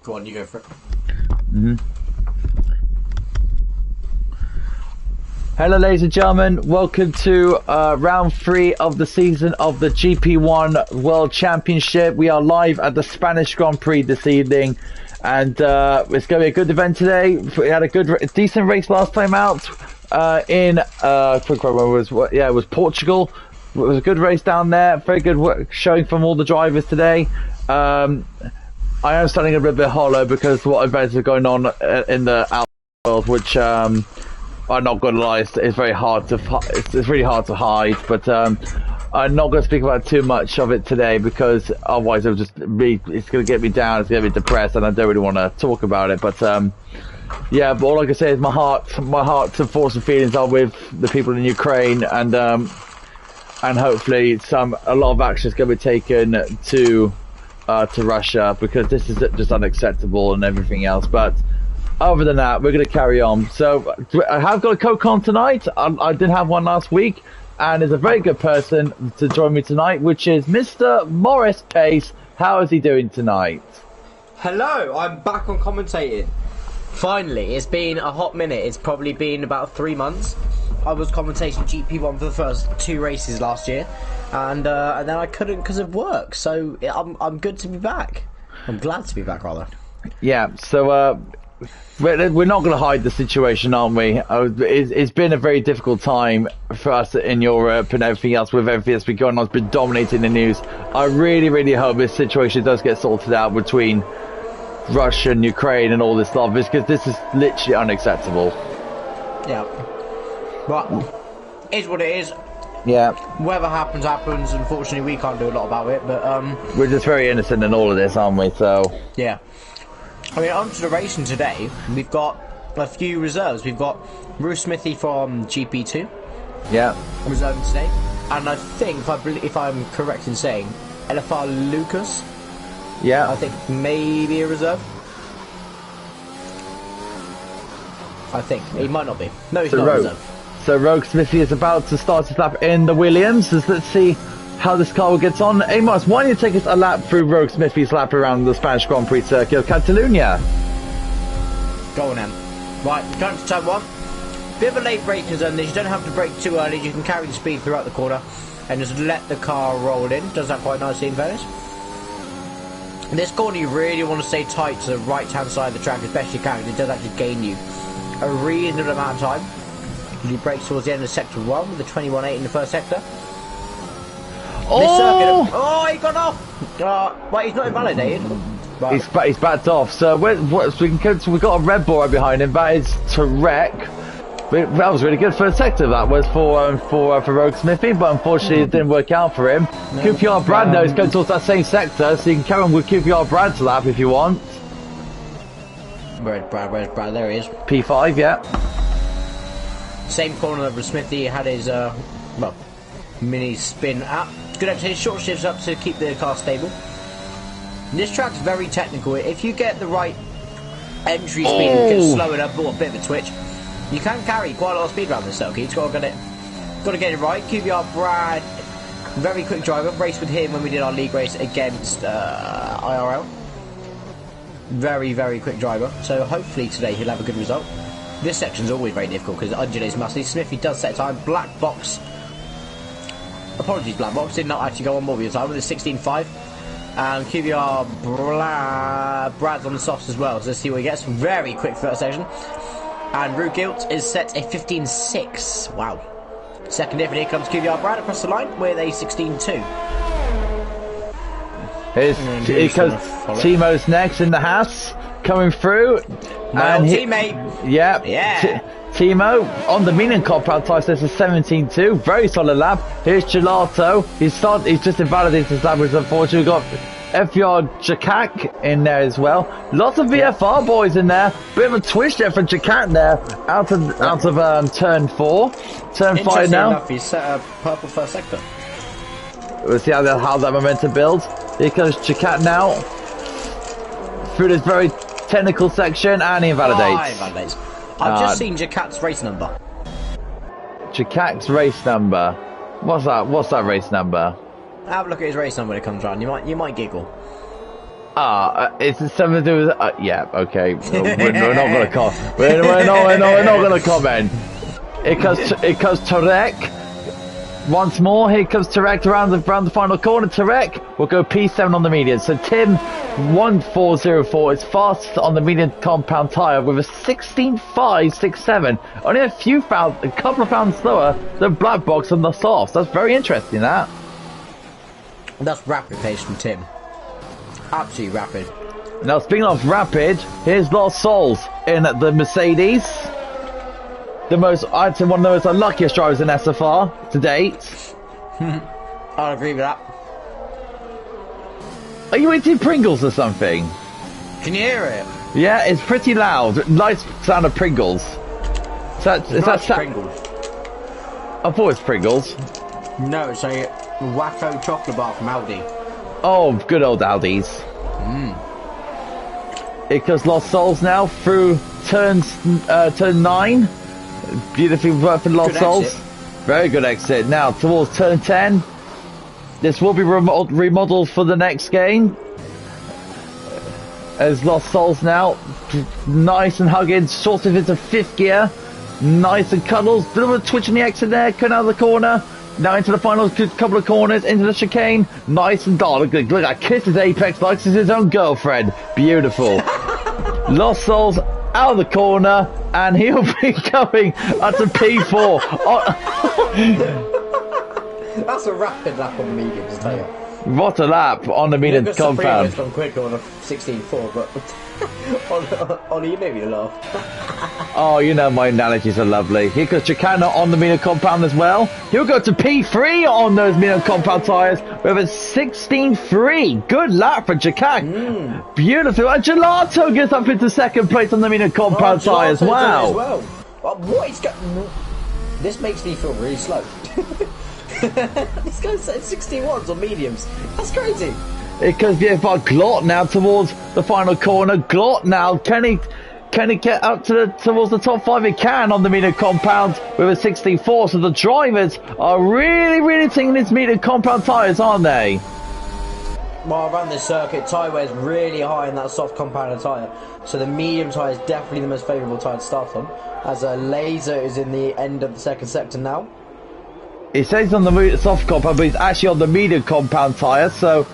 Go on, you go for it. Hello ladies and gentlemen, welcome to round 3 of the season of the GP1 World Championship. We are live at the Spanish Grand Prix this evening, and it's going to be a good event today. We had a decent race last time out in it was Portugal. It was a good race down there, very good work showing from all the drivers today. I am starting a little bit hollow because what events are going on in the outside world, which I'm not going to lie, it's very hard to it's really hard to hide. But I'm not going to speak about too much of it today because otherwise it's going to get me down. It's going to be depressed, and I don't really want to talk about it. But yeah, but all I can say is my heart and thoughts and feelings are with the people in Ukraine, and hopefully a lot of action is going to be taken to Russia, because this is just unacceptable and everything else. But other than that, we're going to carry on. So I have got a co-con tonight. I did have one last week, and there's a very good person to join me tonight, which is Mr. Morris Pace. How is he doing tonight? Hello, I'm back on commentating. Finally, it's been a hot minute. It's probably been about 3 months. I was commentating GP1 for the first 2 races last year, and then I couldn't because of work. So I'm good to be back. I'm glad to be back, rather. Yeah. So we're not going to hide the situation, aren't we? It's been a very difficult time for us in Europe and everything else. With everything that's been going on, it's been dominating the news. I really, really hope this situation does get sorted out between Russia and Ukraine and all this stuff, because this is literally unacceptable. Yeah. But it's what it is. Yeah. Whatever happens, happens. Unfortunately, we can't do a lot about it, but we're just very innocent in all of this, aren't we? So yeah. I mean, on to the racing today. We've got a few reserves. We've got Bruce Smithy from GP2. Yeah. Reserved today, and I think if I'm correct in saying, Elifar Lucas. Yeah. I think maybe a reserve. I think he might not be. No, he's not a reserve. So Rogue Smithy is about to start his lap in the Williams. Let's see how this car gets on. Amos, why don't you take us a lap through Rogue Smithy's lap around the Spanish Grand Prix circuit of Catalonia? Go on then. Right, going to turn 1. Bit of a late braking zone. You don't have to brake too early. You can carry the speed throughout the corner and just let the car roll in. Does that quite nicely in fairness. In this corner, you really want to stay tight to the right-hand side of the track as best you can, because it does actually gain you a reasonable amount of time. He brakes towards the end of sector 1 with the 21.8 in the first sector. Oh, he got off! Wait, he's not invalidated. Right. He's backed off. So we've got a Red Bull right behind him. That is Tarek. That was really good first sector. That was for Rogue Smithy, but unfortunately it didn't work out for him. No. QPR Brad now is going towards that same sector, so you can carry on with QPR Brad's lap if you want. Where's Brad? There he is. P5, yeah. Same corner that Smithy had his mini spin up. Good to his short shifts up to keep the car stable. This track's very technical. If you get the right entry speed and can slow it up or a bit of a twitch, you can carry quite a lot of speed around this circuit. You've got to get it right. QBR Brad, very quick driver. Raced with him when we did our league race against IRL. Very, very quick driver. So hopefully today he'll have a good result. This section's always very difficult because it undulates massively. Smithy does set time. Black box. Apologies, black box. Did not actually go on more of your time with a 16.5. And QBR Brad's on the softs as well. So let's see what he gets. Very quick first section. And Rue Gilt is set a 15.6. Wow. Second diff, and here comes QBR Brad across the line with a 16.2. Here comes Timo's next in the Haas, coming through. My old teammate. Yeah. Timo on the medium compound tyre says a 17.2. Very solid lap. Here's Gelato. He's just invalidated his lap, which is unfortunate. We've got FR Jakak in there as well. Lots of VFR boys in there. Bit of a twist there for Jakak there. Out of turn 4. Turn 5 now. Enough, he's set a purple first sector. We'll see how that momentum builds. Here comes Jakak now. Through this very technical section, and he invalidates. I've just seen Jakat's race number. Jakak's race number. What's that race number? Have a look at his race number when it comes round. You might giggle. It's something to do with... yeah, okay. We're not going to comment. We're not going to comment. It comes Tarek. Once more, here comes Tarek around the final corner. Tarek will go P7 on the median. So Tim, 1404 is fast on the median compound tyre with a 16.567. Only a couple of pounds slower than Black Box and the softs. That's very interesting, that. That's rapid pace from Tim. Absolutely rapid. Now, speaking of rapid, here's Lost Souls in the Mercedes. I'd say one of the most unluckiest drivers in SFR to date. I'll agree with that. Are you eating Pringles or something? Can you hear it? Yeah, it's pretty loud. Nice sound of Pringles. Is that Pringles? I thought it was Pringles. No, it's a Waffle chocolate bar from Aldi. Oh, good old Aldi's. It goes Lost Souls now through turn 9. Beautifully worked for Lost Souls. Very good exit. Now towards turn 10. This will be remodeled for the next game. As Lost Souls now, nice and hugging, sort of into 5th gear. Nice and cuddles. Bit of a twitch in the exit there, coming out of the corner. Now into the final couple of corners, into the chicane. Nice and dark. Look at that. Kisses Apex like it's his own girlfriend. Beautiful. Lost Souls out of the corner, and he'll be going up to P4. That's a rapid lap on the mediums, I tell you. What a lap on the medium compound. Gone quicker on a 16.4, but on you made me laugh. Oh, you know my analogies are lovely. Here goes Chicana on the medium compound as well. He'll go to P3 on those medium compound tyres with a 16.3. Good lap for Chicana. Beautiful. And Gelato gets up into 2nd place on the medium compound tyres. Wow. What is going? This makes me feel really slow. This guy's set 61s on mediums. That's crazy. It goes by Glot now towards the final corner. Glot now, can he get up towards the top 5? He can on the medium compound with a 64. So the drivers are really taking these medium compound tyres, aren't they? Well, around this circuit, tyre wear is really high in that soft compounded tyre. So the medium tyre is definitely the most favourable tyre to start on. As a laser is in the end of the 2nd sector now. It says on the soft compound, but he's actually on the medium compound tyre. So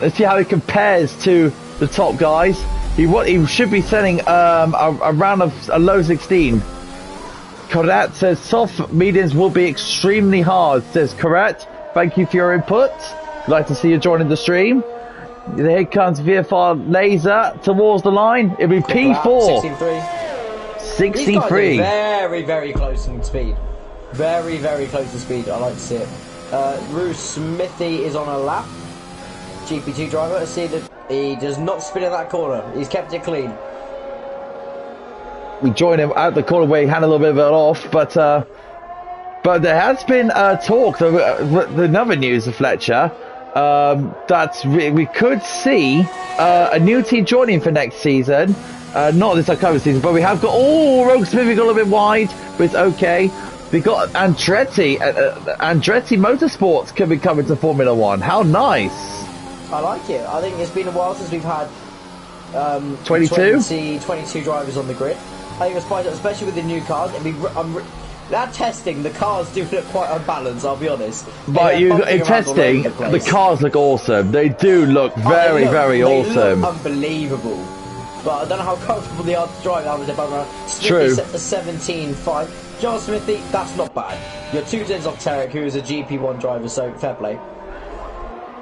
let's see how he compares to the top guys. He should be setting around a low 16. Correct says soft mediums will be extremely hard. Says correct. Thank you for your input. I'd like to see you joining the stream. Here comes VFR Laser towards the line. It'll be P4. 16.3. 16.3. Very close in speed. Very close in speed. I like to see it. Bruce Smithy is on a lap. GP2 driver. I see that he does not spin in that corner. He's kept it clean. We join him out the corner where he had a little bit of it off, but there has been talk. Another news of Fletcher that we could see a new team joining for next season. Not this upcoming season, but we have got Rogue Smith. We got a little bit wide, but it's okay. We got Andretti. Andretti Motorsports can be coming to Formula One. How nice! I like it. I think it's been a while since we've had 22 drivers on the grid. I think it's quite, especially with the new cars. That testing, the cars do look quite unbalanced. I'll be honest. But in testing, the cars look awesome. They do look very awesome. They look unbelievable. But I don't know how comfortable they are to drive. That was about Smithy set to 17.5. John Smithy, that's not bad. You're 2 tenths off Tarek, who is a GP1 driver, so fair play.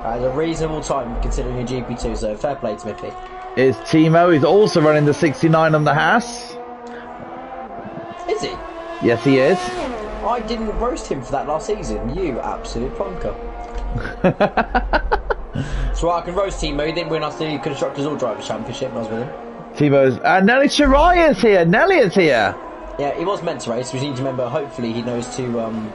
At a reasonable time considering a GP2, so fair play, Smithy. Is Timo. He's also running the 69 on the Haas. Is he? Yes, he is. I didn't roast him for that last season. You absolute plonker. So I can roast Timo. He didn't win us the Constructors All Drivers Championship when I was with him. Timo's... And Nelly Shariah's here. Nelly is here. Yeah, he was meant to race. We need to remember, hopefully he knows to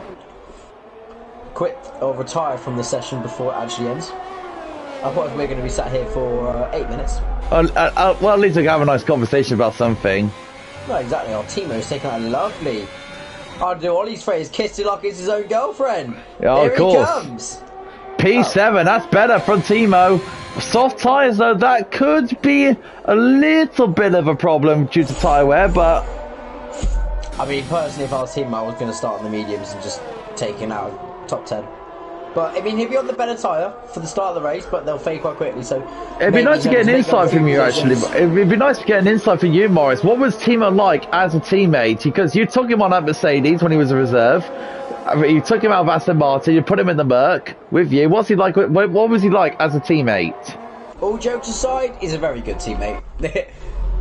quit or retire from the session before it actually ends. I thought we're going to be sat here for 8 minutes. Well, at least we can have a nice conversation about something. No, exactly. Our Timo's taking that lovely. I'd do Ollie's phrase, kissed it like it's his own girlfriend. Oh, Here of course. he comes. P7, that's better from Timo. Soft tyres though, that could be a little bit of a problem due to tyre wear, but... I mean, personally, if I was him, I was going to start on the mediums and just take him out of top 10. But, I mean, he'll be on the better tyre for the start of the race, but they'll fade quite quickly, so... It'd be nice to get an insight from you, actually. It'd be nice to get an insight from you, Morris. What was Timo like as a teammate? Because you took him on at Mercedes when he was a reserve. You took him out of Aston Martin, you put him in the Merc with you. What's he like? What was he like as a teammate? All jokes aside, he's a very good teammate.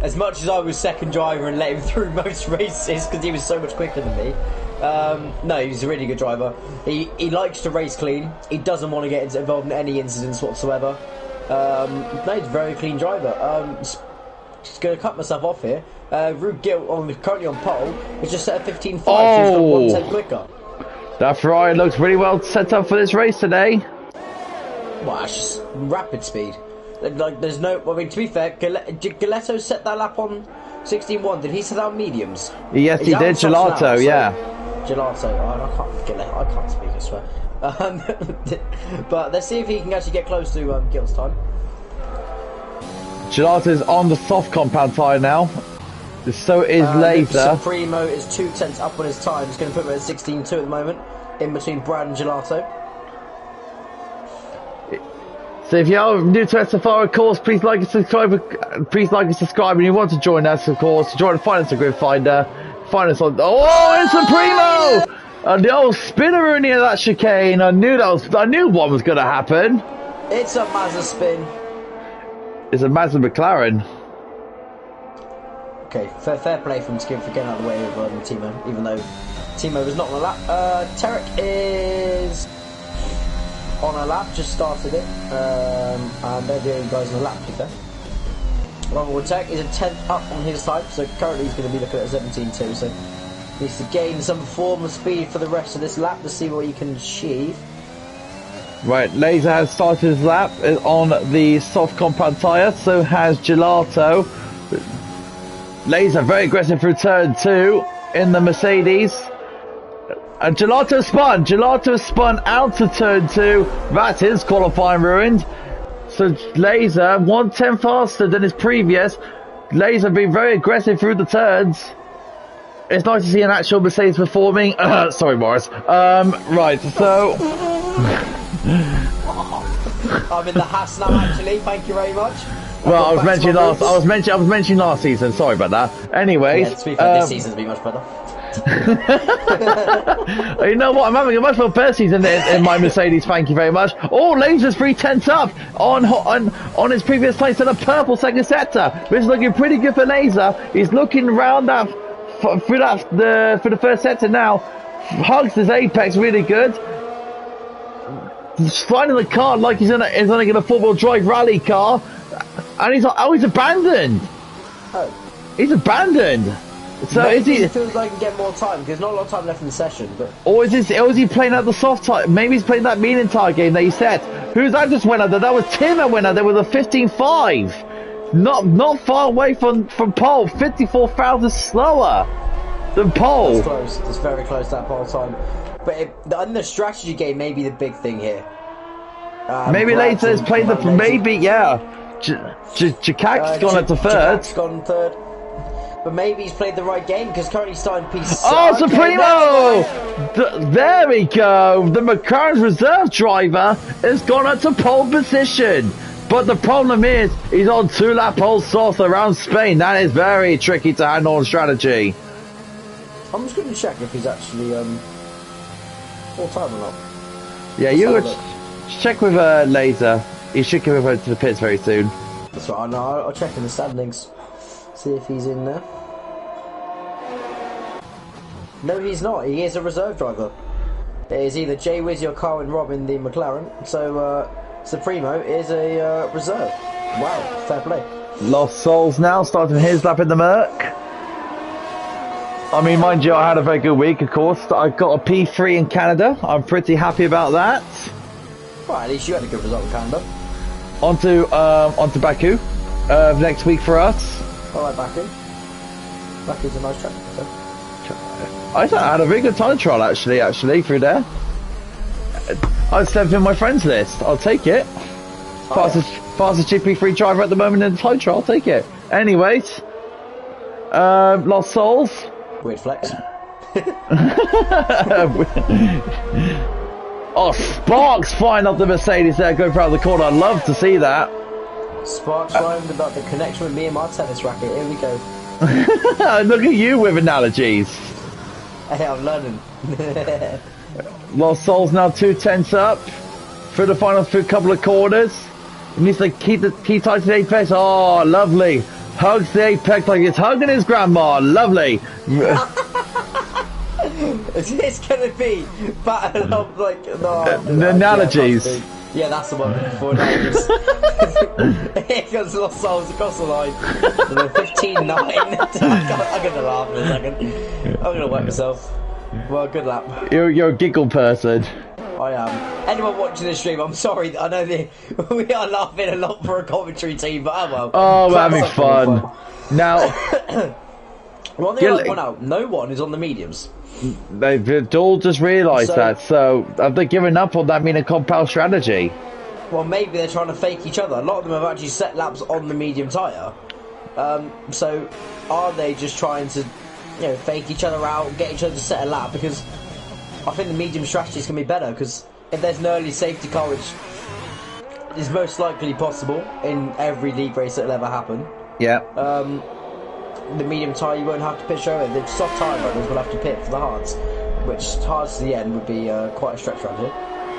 As much as I was second driver and let him through most races because he was so much quicker than me. No, he's a really good driver. He likes to race clean. He doesn't want to get involved in any incidents whatsoever. No, he's a very clean driver. Just going to cut myself off here. Rude Gilt, currently on pole, is just set at 15.5, so he's got 1% quicker. That Ferrari looks really well set up for this race today. Well, it's just rapid speed. Like, there's no... I mean, to be fair, Galetto set that lap on 16.1. Did he set that on mediums? Yes, he did. Gelato, now, yeah. Gelato. I can't speak, I swear. But let's see if he can actually get close to Gilt's time. Gelato's on the soft compound tyre now. So is Laser. Supremo is 0.2 up on his time. He's going to put him at 16.2 at the moment, in between Brad and Gelato. So if you're new to SFR, of course, please like and subscribe. Please like and subscribe, and you want to join us, of course. Join the Finance Grid Finder. Find us on. Oh, it's Supremo! And the old spinner near that chicane. I knew one was going to happen. It's a Mazda spin. It's a Mazda McLaren. Okay, fair play for him for getting out of the way of Timo, even though Timo was not on a lap. Tarek is on a lap, just started it, and they're the only guys on a lap to there. Ronald Tech is a 10th up on his time, so currently he's going to be looking at 17.2, so needs to gain some form of speed for the rest of this lap to see what he can achieve. Right, Laser has started his lap on the soft compound tyre, so has Gelato. Laser very aggressive through turn 2 in the Mercedes. And Gelato spun out to turn 2. That's his qualifying ruined. So Laser 1/10 faster than his previous. Laser being very aggressive through the turns. It's nice to see an actual Mercedes performing. Sorry, Morris. Right, so I'm in the Haas now, actually. Thank you very much. Well, I was mentioning last season. Sorry about that. Anyways, yeah, to be fair, this season's been much better. You know what? I'm having a much more better season in my Mercedes. Thank you very much. Oh, Laser's 3/10 up on his previous place in a purple second sector, which is looking pretty good for Laser. He's looking around that for the first sector now. Hugs his apex really good. He's flying in the car like he's in a four-wheel drive rally car. And he's abandoned. Oh. He's abandoned. So maybe is he? It feels like he can get more time because there's not a lot of time left in the session. But or is he playing out the soft tyre? Maybe he's playing that mean entire game that he said. Who's that just went under? That was Tim that went under. There was a 15.5. Not far away from pole. 54,000 slower than pole. It's close. It's very close to that pole time. But in the strategy game, maybe the big thing here. Maybe Laser has played yeah. Jakak's gone into third. Jakak's gone third. But maybe he's played the right game because currently starting P6. Oh, okay, Supremo! There we go. The McLaren's reserve driver has gone up to pole position. But the problem is he's on 2-lap pole soft around Spain. That is very tricky to handle on strategy. I'm just going to check if he's actually full time or not. Yeah, you check with Laser. He should come over to the pits very soon. That's right. I'll check in the standings, see if he's in there. No, he's not. He is a reserve driver. It is either Jay Wizzy or Carwin Robin the McLaren. So Supremo is a reserve. Wow, fair play. Lost Souls now starting his lap in the Merc. I mean, mind you, I had a very good week, of course. I got a P3 in Canada. I'm pretty happy about that. Well, at least you had a good result in Canada. Onto Baku next week for us. I like Baku. Baku's a nice track. So. I had a very good time trial actually through there. I was 7th in my friends list. I'll take it. Fastest GP3 driver at the moment in the Hydra, I'll take it. Anyways, Lost Souls. Weird flex. Oh, Sparks flying up the Mercedes there, going around the corner. I'd love to see that. Sparks flying about the connection with me and my tennis racket. Here we go. Look at you with analogies. Hey, I'm learning. Lost Souls now 2/10 up through the final through a couple of corners. He needs to keep tight to the apex. Oh, lovely. Hugs the apex like he's hugging his grandma. Lovely. Is this going to be battle of like the analogies? Yeah, that's the one before analogies. Here comes Lost Souls across the line. 15-9. I'm going to laugh in a second. I'm going to whack myself. Well, good lap. You're a giggle person. I am. Anyone watching this stream, I'm sorry. I know we are laughing a lot for a commentary team, but oh well. Oh, we're having fun. Now, one thing I point out, no one is on the mediums. They've all just realised that, so have they given up on that mean a compound strategy? Well, maybe they're trying to fake each other. A lot of them have actually set laps on the medium tyre. So are they just trying to, fake each other out, get each other to set a lap? Because I think the medium strategy is going to be better, because if there's an early safety car, which is most likely possible in every league race that'll ever happen. Yeah. The medium tyre, you won't have to pit straight away. The soft tyre runners will have to pit for the hards, which hards to the end would be quite a stretch around here.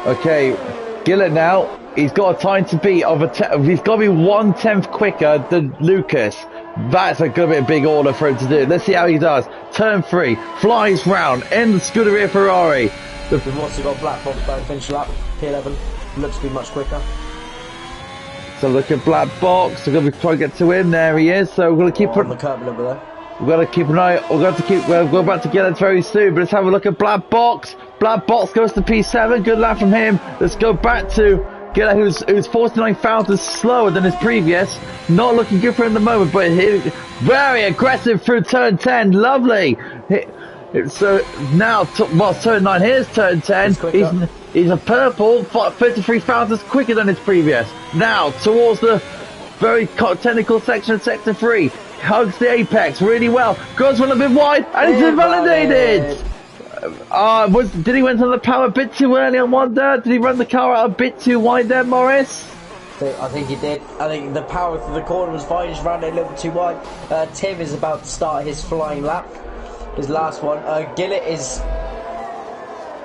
Okay, Gillett now, he's got a time to beat of he's got to be 1/10 quicker than Lucas. That's going to be a big order for him to do. Let's see how he does. Turn 3, flies round in the Scuderia Ferrari. We've also got Black Box down finish lap, P11, looks to be much quicker. So look at Black Box. We're going to try to get to him. There he is. So we're going to keep on the curb over there. We've got to keep an eye. We're about to get it very soon. But let's have a look at Black Box. Black Box goes to P7. Good lap from him. Let's go back to Gillett, who's 49,000 slower than his previous. Not looking good for him at the moment, but he very aggressive through turn 10. Lovely. So now, turn 9. Here's turn 10. He's a purple, 53,000 quicker than his previous. Now, towards the very technical section of Sector 3. Hugs the apex really well. Goes one a bit wide, and it's invalidated! Did he went on the power a bit too early on one there? Did he run the car out a bit too wide there, Morris? I think he did. I think the power through the corner was fine, just ran it a little bit too wide. Tim is about to start his flying lap. His last one. Gillett is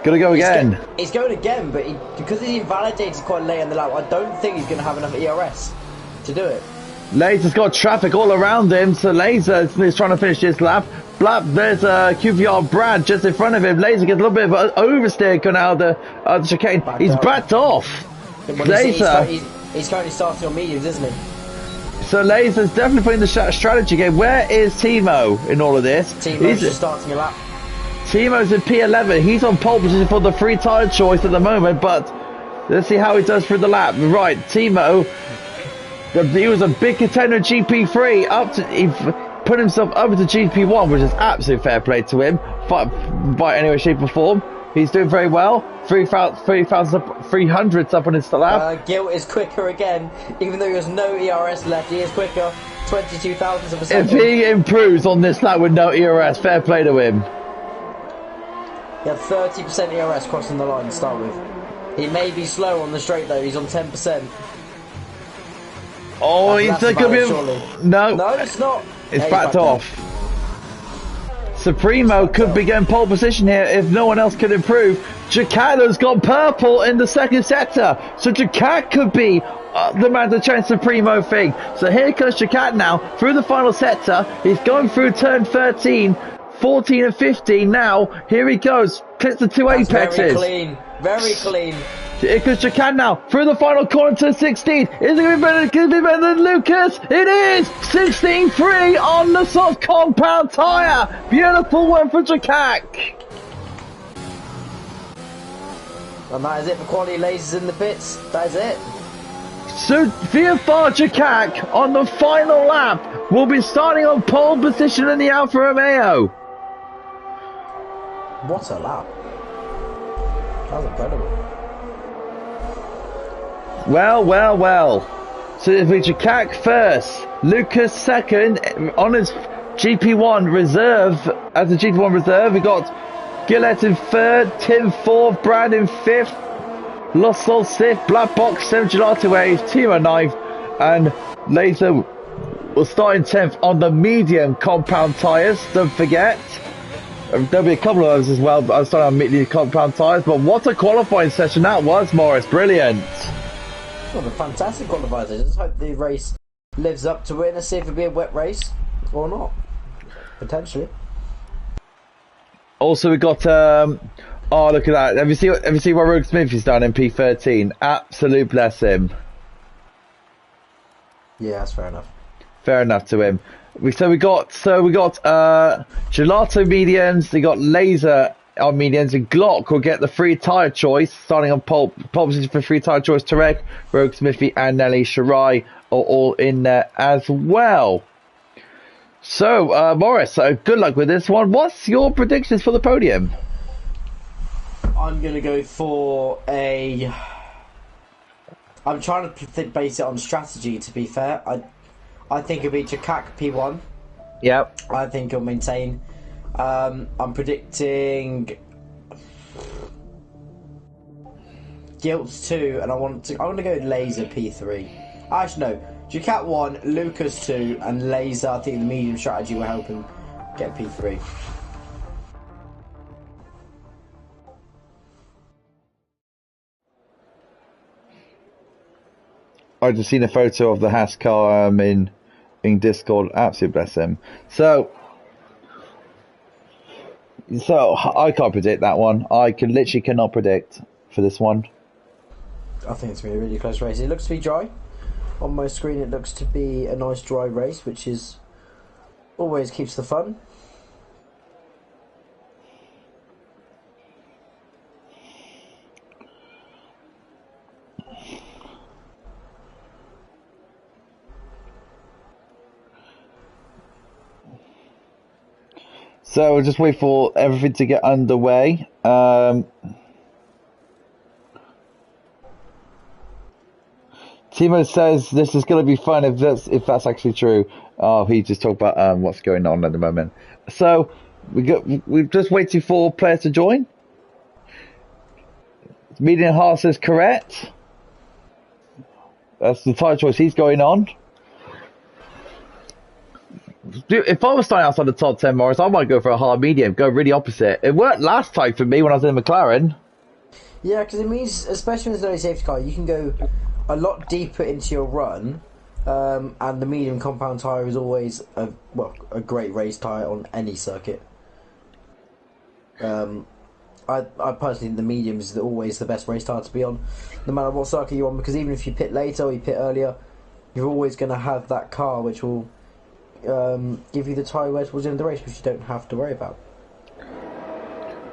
gonna go again. He's going again, but because he's invalidated quite late in the lap, I don't think he's going to have enough ERS to do it. Laser's got traffic all around him, so Laser is trying to finish his lap. There's QVR Brad just in front of him. Laser gets a little bit of an oversteer coming out of the chicane. He's backed off. Laser. He's currently starting on mediums, isn't he? So Laser's definitely putting the strategy game. Where is Timo in all of this? Timo's just starting a lap. Timo's in P11. He's on pole position for the free tyre choice at the moment, but let's see how he does through the lap. Right, Timo, he was a big contender in GP3. He put himself up into GP1, which is absolute fair play to him. By any way, shape or form. He's doing very well. 3,300 up on his lap. Gil is quicker again, even though he has no ERS left. He is quicker. 22,000 of a second. If he improves on this lap with no ERS, fair play to him. He had 30% ERS crossing the line to start with. He may be slow on the straight though. He's on 10%. Oh, he's going to be... No. No, it's not. It's backed off. Supremo could be getting pole position here if no one else could improve. Jacado's got purple in the second sector, so Jacat could be the man to change Supremo thing. So here comes Jacat now through the final sector. He's going through turn 13, 14 and 15 now. Here he goes, clips the two apexes. Very clean, very clean. Here goes Jacan now through the final corner to 16. Is it going to be better than Lucas? It is 16.3 on the soft compound tyre. Beautiful one for Jacac. And that is it for quality lasers in the pits. That is it. So VFR Jacac on the final lap will be starting on pole position in the Alfa Romeo. What a lap. That was incredible. Well. So it'll be Jakak first, Lucas second on his GP1 reserve. As a GP1 reserve, we got Gillette in third, Tim fourth, Brad in fifth, Lost Soul sixth, Black Box 7th, Gelato Wave, Timo ninth, and Laser will start in 10th on the medium compound tyres. Don't forget. There'll be a couple of others as well, but I'm starting on medium compound tyres. But what a qualifying session that was, Morris. Brilliant. Well, a fantastic qualifying session. Let's hope the race lives up to it and see if it'll be a wet race or not. Potentially. Also, we got oh, look at that. Have you seen what Rogue Smith has done in P13? Absolute bless him. Yeah, that's fair enough. Fair enough to him. We got Gelato mediums, we got Laser on mediums, and Glock will get the free tyre choice, starting on pole position for free tyre choice. Tarek, Rogue Smithy, and Nelly Shirai are all in there as well. So, Morris, good luck with this one. What's your predictions for the podium? I'm going to go for a... I'm trying to base it on strategy, to be fair. I think it'll be Jakak P1. Yep. I think he'll maintain. I'm predicting Guilt 2, and I want to go Laser P3. Actually, no. Jakak 1, Lucas 2, and Laser. I think the medium strategy will help him get P3. I've just seen a photo of the Haas car in Discord. Absolutely bless him. So I can't predict that one. I literally cannot predict for this one. I think it's going to be a really close race. It looks to be dry. On my screen it looks to be a nice dry race, which is always keeps the fun. So we'll just wait for everything to get underway. Timo says this is going to be fun if that's actually true. Oh, he just talked about what's going on at the moment. So we're just waiting for players to join. Median Heart is correct. That's the tyre choice he's going on. Dude, if I was starting outside the top 10, Morris, I might go for a hard medium, go really opposite. It worked last time for me when I was in McLaren. Yeah, because it means, especially when there's no safety car, you can go a lot deeper into your run, and the medium compound tyre is always a great race tyre on any circuit. I personally think the medium is always the best race tyre to be on, no matter what circuit you're on, because even if you pit later or you pit earlier, you're always going to have that car which will give you the tyre wear towards the end of the race, which you don't have to worry about.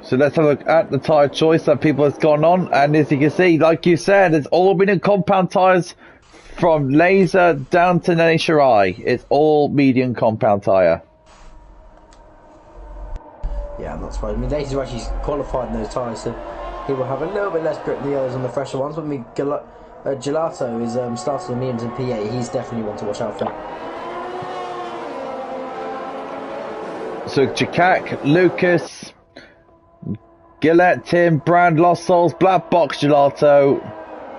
So let's have a look at the tyre choice that people have gone on, and as you can see, like you said, it's all been in compound tyres from Laser down to Nelly Shirai. It's all medium compound tyre. Yeah, I'm not surprised. I mean, Laser actually qualified in those tyres, so he will have a little bit less grip than the others on the fresher ones. But I mean, Gelato is starting on mediums and P8. He's definitely one to watch out for. So Jakak, Lucas, Gillette, Tim, Brand, Lost Souls, Black Box, Gelato,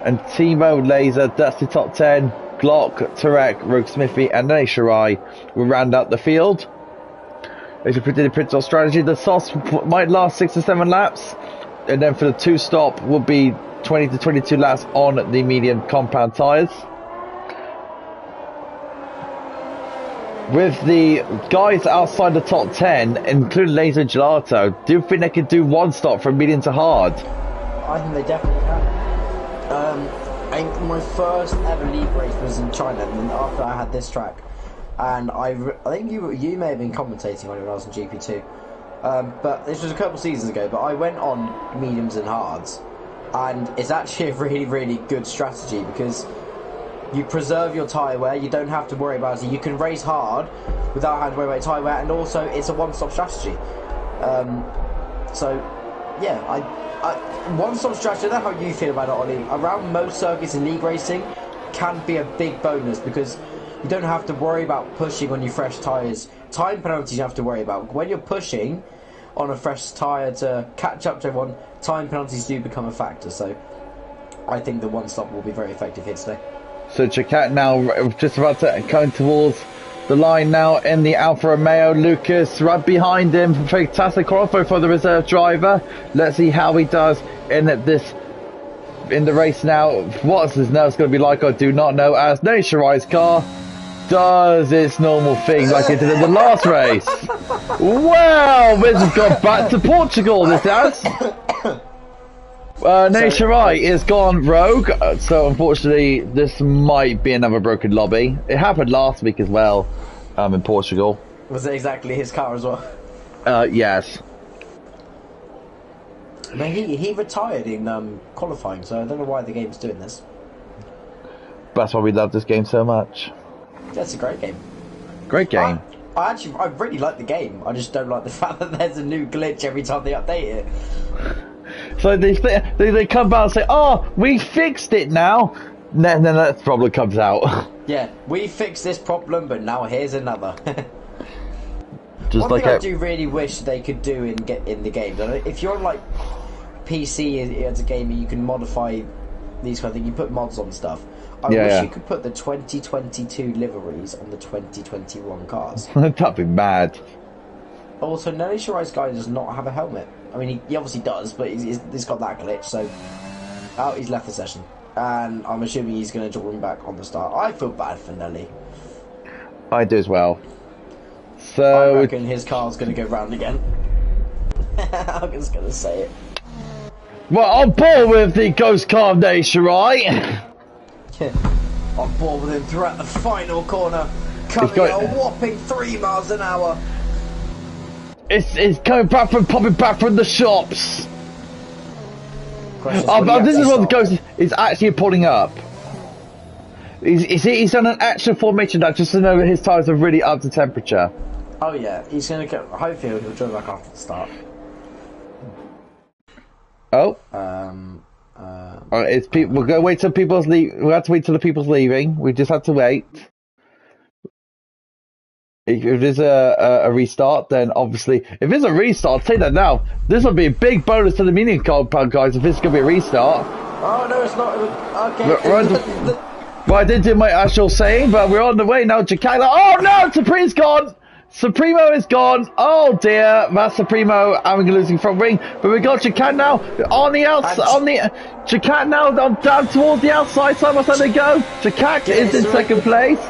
and Timo, Laser. That's the top 10. Glock, Tarek, Rogue Smithy, and Nelly Shirai will round out the field. As you predicted, principal strategy, the sauce might last 6 to 7 laps, and then for the 2-stop will be 20 to 22 laps on the medium compound tyres. With the guys outside the top 10, including Laser and Gelato, do you think they can do one stop from medium to hard? I think they definitely can. I think my first ever league race was in China, and after I had this track, and I think you may have been commentating on it when I was in GP2, but this was a couple seasons ago. But I went on mediums and hards, and it's actually a really, really good strategy because you preserve your tyre wear, you don't have to worry about it. You can race hard without having to worry about tyre wear, and also it's a one-stop strategy. So, yeah, I one-stop strategy. I don't know how you feel about it, Ollie. Around most circuits in league racing, can be a big bonus because you don't have to worry about pushing on your fresh tyres. Time penalties you have to worry about. When you're pushing on a fresh tyre to catch up to everyone, time penalties do become a factor. So I think the one stop will be very effective here today. So Jacat now just about to come towards the line now in the Alfa Romeo. Lucas right behind him. Fantastic qualifier for the reserve driver. Let's see how he does in the race now. What's his nose going to be like? I do not know. As Nationwide's car does its normal thing like it did in the last race. Well, this has gone back to Portugal. This has. Nationwide is gone rogue, so unfortunately this might be another broken lobby. It happened last week as well, in Portugal. Was it exactly his car as well? Yes. But he retired in qualifying, so I don't know why the game's doing this. That's why we love this game so much. That's a great game. Great game. I really like the game. I just don't like the fact that there's a new glitch every time they update it. So they come back and say, "Oh, we fixed it now." Then that problem comes out. Yeah, we fixed this problem, but now here's another. Just One like thing I do really wish they could do in the games. If you're on like PC as a gamer, you can modify these kind of things. You put mods on stuff. I wish you could put the 2022 liveries on the 2021 cars. That'd be mad. Also, Nelly Shirai's guy does not have a helmet. I mean, he obviously does, but he's got that glitch, so... Oh, he's left the session. And I'm assuming he's going to join back on the start. I feel bad for Nelly. I do as well. So... I reckon his car's going to go round again. I'm just going to say it. Well, on board with the Ghost Car Nation, right? On board with him throughout the final corner. Coming at a whopping 3 miles an hour. It's coming back popping back from the shops. This is what the Ghost is actually pulling up. He's done an action formation now just to know that his tyres are really up to temperature. Oh yeah, he's going to go. Hopefully he'll join back after the start. Oh. It's people. We'll go wait till people's leave. We'll have to wait till the people's leaving. We just have to wait. If there's a restart, then obviously, if there's a restart, I'll say that now. This will be a big bonus to the mini compound, guys. If this is going to be a restart. Oh no, it's not. Okay. Well, I did do my actual saying, but we're on the way now. Chicala. Oh no, Supreme's gone. Supremo is gone. Oh dear, that's Supremo having a losing front wing. But we got Chicat now on the outside. Chicat now down towards the outside side. What's they go? Chicat is in second place.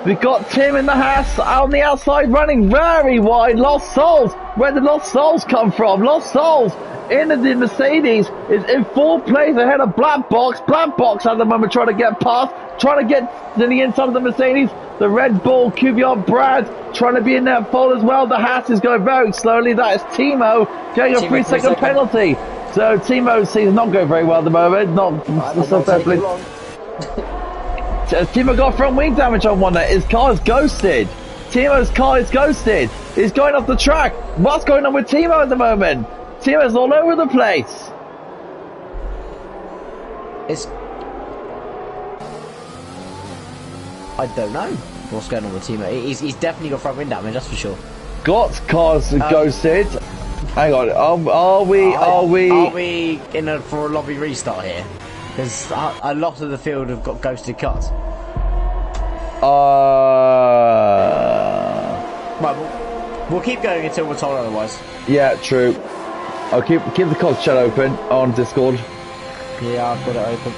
We've got Tim in the Haas on the outside running very wide. Lost Souls. Where did Lost Souls come from? Lost Souls in the Mercedes is in fourth place ahead of Black Box. Black Box at the moment trying to get past, trying to get to the inside of the Mercedes. The Red Bull Cuvion Brad trying to be in that fold as well. The Haas is going very slowly. That is Timo getting a 3-second penalty. So Timo seems not going very well at the moment. Timo got front wing damage on one there. His car is ghosted. Timo's car is ghosted. He's going off the track. What's going on with Timo at the moment? Timo's all over the place. I don't know what's going on with Timo. He's definitely got front wing damage, that's for sure. Got car's ghosted. Hang on. Are we in for a lobby restart here? Because a lot of the field have got ghosted cars. Right, we'll keep going until we're told otherwise. Yeah, true. I'll keep the COD chat open on Discord. Yeah, I've got it open.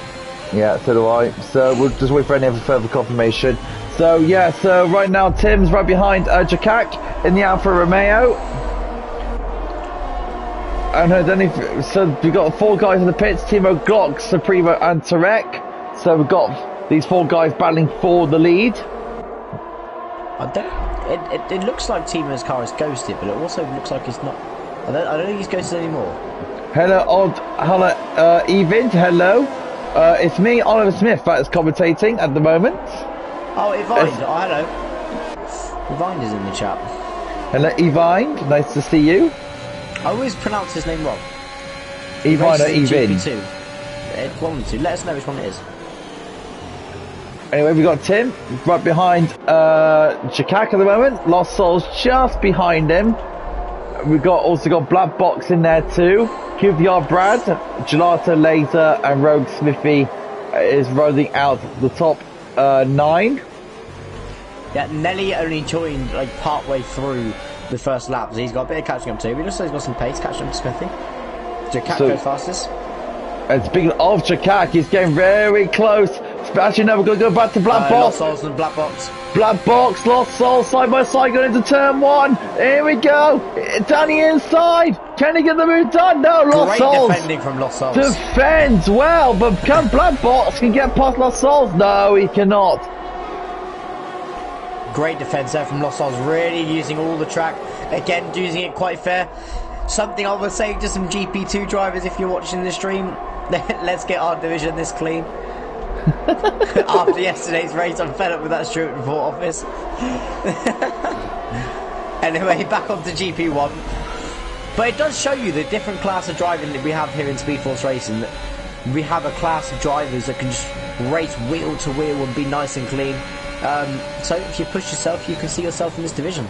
Yeah, so do I. So we'll just wait for any further confirmation. So yeah, so right now Tim's right behind Jakak in the Alfa Romeo. And then so we've got 4 guys in the pits: Timo, Glock, Supremo, and Tarek. So we've got these 4 guys battling for the lead. It looks like Timo's car is ghosted, but it also looks like it's not. I don't think he's ghosted anymore. Hello, Event. Hello. It's me, Oliver Smith, that is commentating at the moment. Oh, Evine. Oh, hello. Evine is in the chat. Hello, Evine. Nice to see you. I always pronounce his name wrong. Evine or Evin? One of the two. Let us know which one it is. Anyway, we got Tim right behind Jakak at the moment. Lost Souls just behind him. We've also got Black Box in there too. QVR Brad, Gelato Laser, and Rogue Smithy is rolling out the top 9. Yeah, Nelly only joined like part way through the first lap, so he's got a bit of catching up to. But also he's got some pace catching up to Smithy. Jakak goes fastest. And speaking of Jakak, he's getting very close. Actually, no, we're going to go back to Black Box. Lost Souls and Black Box. Black Box, Lost Souls, side by side, going into turn 1. Here we go. Down the inside. Can he get the move done? No, Lost Souls. Great defending from Lost Souls. Defends well, but can Black Box can get past Lost Souls? No, he cannot. Great defense there from Lost Souls. Really using all the track. Again, using it quite fair. Something I would say to some GP2 drivers, if you're watching the stream, let's get our division this clean. After yesterday's race, I'm fed up with that Stewart report office. Anyway, back onto GP1. But it does show you the different class of driving that we have here in Speedforce Racing. We have a class of drivers that can just race wheel to wheel and be nice and clean. So if you push yourself, you can see yourself in this division.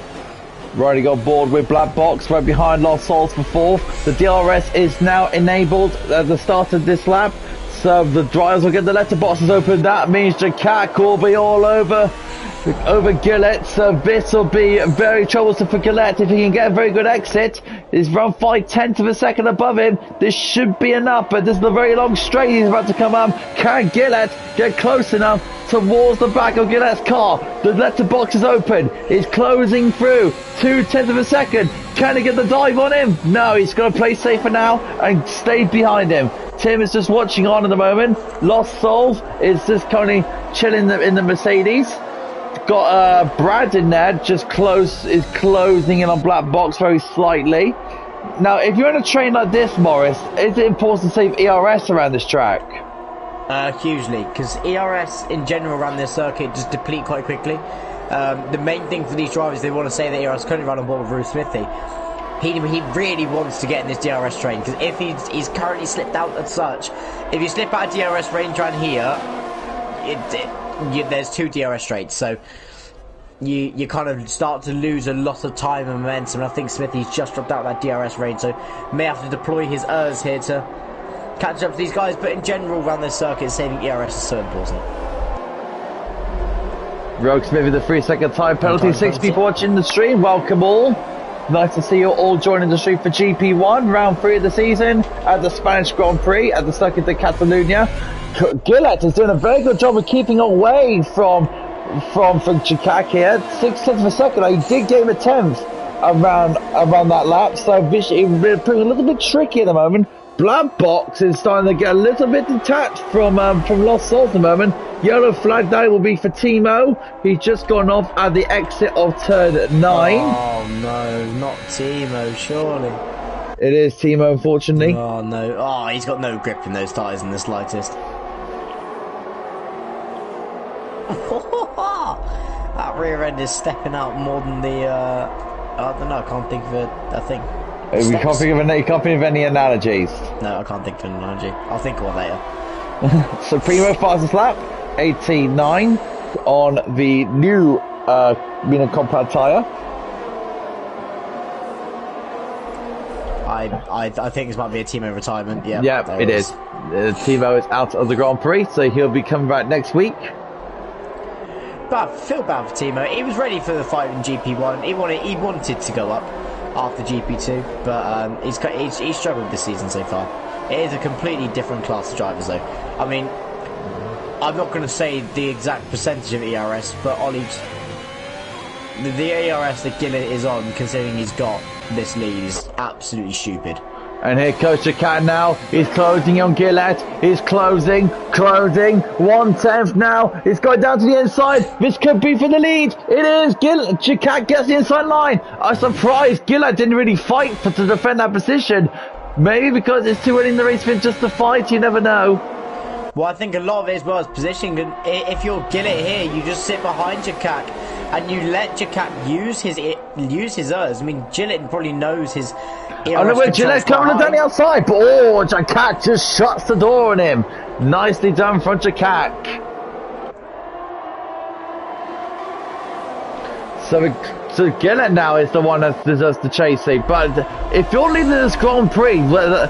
Already got board with Black Box right behind Lost Souls for 4th. The DRS is now enabled at the start of this lap, so the drivers will get the letterboxes open. That means Jakak will be all over Gillett, so this will be very troublesome for Gillett if he can get a very good exit. He's run 5/10 of a second above him. This should be enough, but this is a very long straight he's about to come up. Can Gillett get close enough towards the back of Gillett's car? The letterbox is open. He's closing through. 0.2 of a second. Can he get the dive on him? No, he's going to play safer now and stay behind him. Tim is just watching on at the moment. Lost Souls is just currently chilling in the Mercedes. Got Brad in there, just closing in on Black Box very slightly. Now, if you're in a train like this, Morris, is it important to save ERS around this track? Hugely, because ERS in general around this circuit just deplete quite quickly. The main thing for these drivers, they want to say that ERS currently run on board with Bruce Smithy. He really wants to get in this DRS train, because if he's currently slipped out as such, if you slip out of DRS range around here, there's 2 DRS straights, so you kind of start to lose a lot of time and momentum. And I think Smithy's just dropped out of that DRS range, so may have to deploy his ERS here to catch up to these guys. But in general, around this circuit, saving ERS is so important. Rogue Smith with the 3-second time penalty. 6 people watching the stream, welcome all. Nice to see you all joining the stream for GP1, round 3 of the season at the Spanish Grand Prix at the Circuit de Catalunya. Gillett is doing a very good job of keeping away from Jakak here. 0.6 of a second. He did gain a 10th around that lap, so it's proving a little bit tricky at the moment. Black Box is starting to get a little bit detached from Lost Souls at the moment. Yellow flag there will be for Timo. He's just gone off at the exit of turn 9. Oh no, not Timo, surely. It is Timo, unfortunately. Oh no, oh, he's got no grip in those tyres in the slightest. That rear end is stepping out more than the, I don't know, I can't think of a thing. You can't think of any analogies. No, I can't think of an analogy. I'll think of one later. So Primo fastest lap, 18.9 on the new Miele Compact tyre. I think this might be a Timo retirement. Yeah, it is. Timo is out of the Grand Prix, so he'll be coming back next week. But I feel bad for Timo. He was ready for the fight in GP1. He wanted to go up after GP2, but he's struggled this season so far. It is a completely different class of drivers, though. I mean, I'm not going to say the exact percentage of ERS, but Ollie's the ERS that Gillett is on, considering he's got this lead, is absolutely stupid. And here goes Jakak now. He's closing on Gillett. He's closing. 1/10 now. He's going down to the inside. This could be for the lead. It is. Jakak gets the inside line. I'm surprised Gillett didn't really fight to defend that position. Maybe because it's too early in the race for just to fight. You never know. Well, I think a lot of it as well is positioning. If you're Gillett here, you just sit behind Jakak and you let Jakak use his ERS. I mean, Gillett probably knows his ERS. I know where Gillett's coming down the outside, but Jakak just shuts the door on him. Nicely done from Jakak. So Gillett now is the one that deserves the chasing. But if you're leading this Grand Prix, you're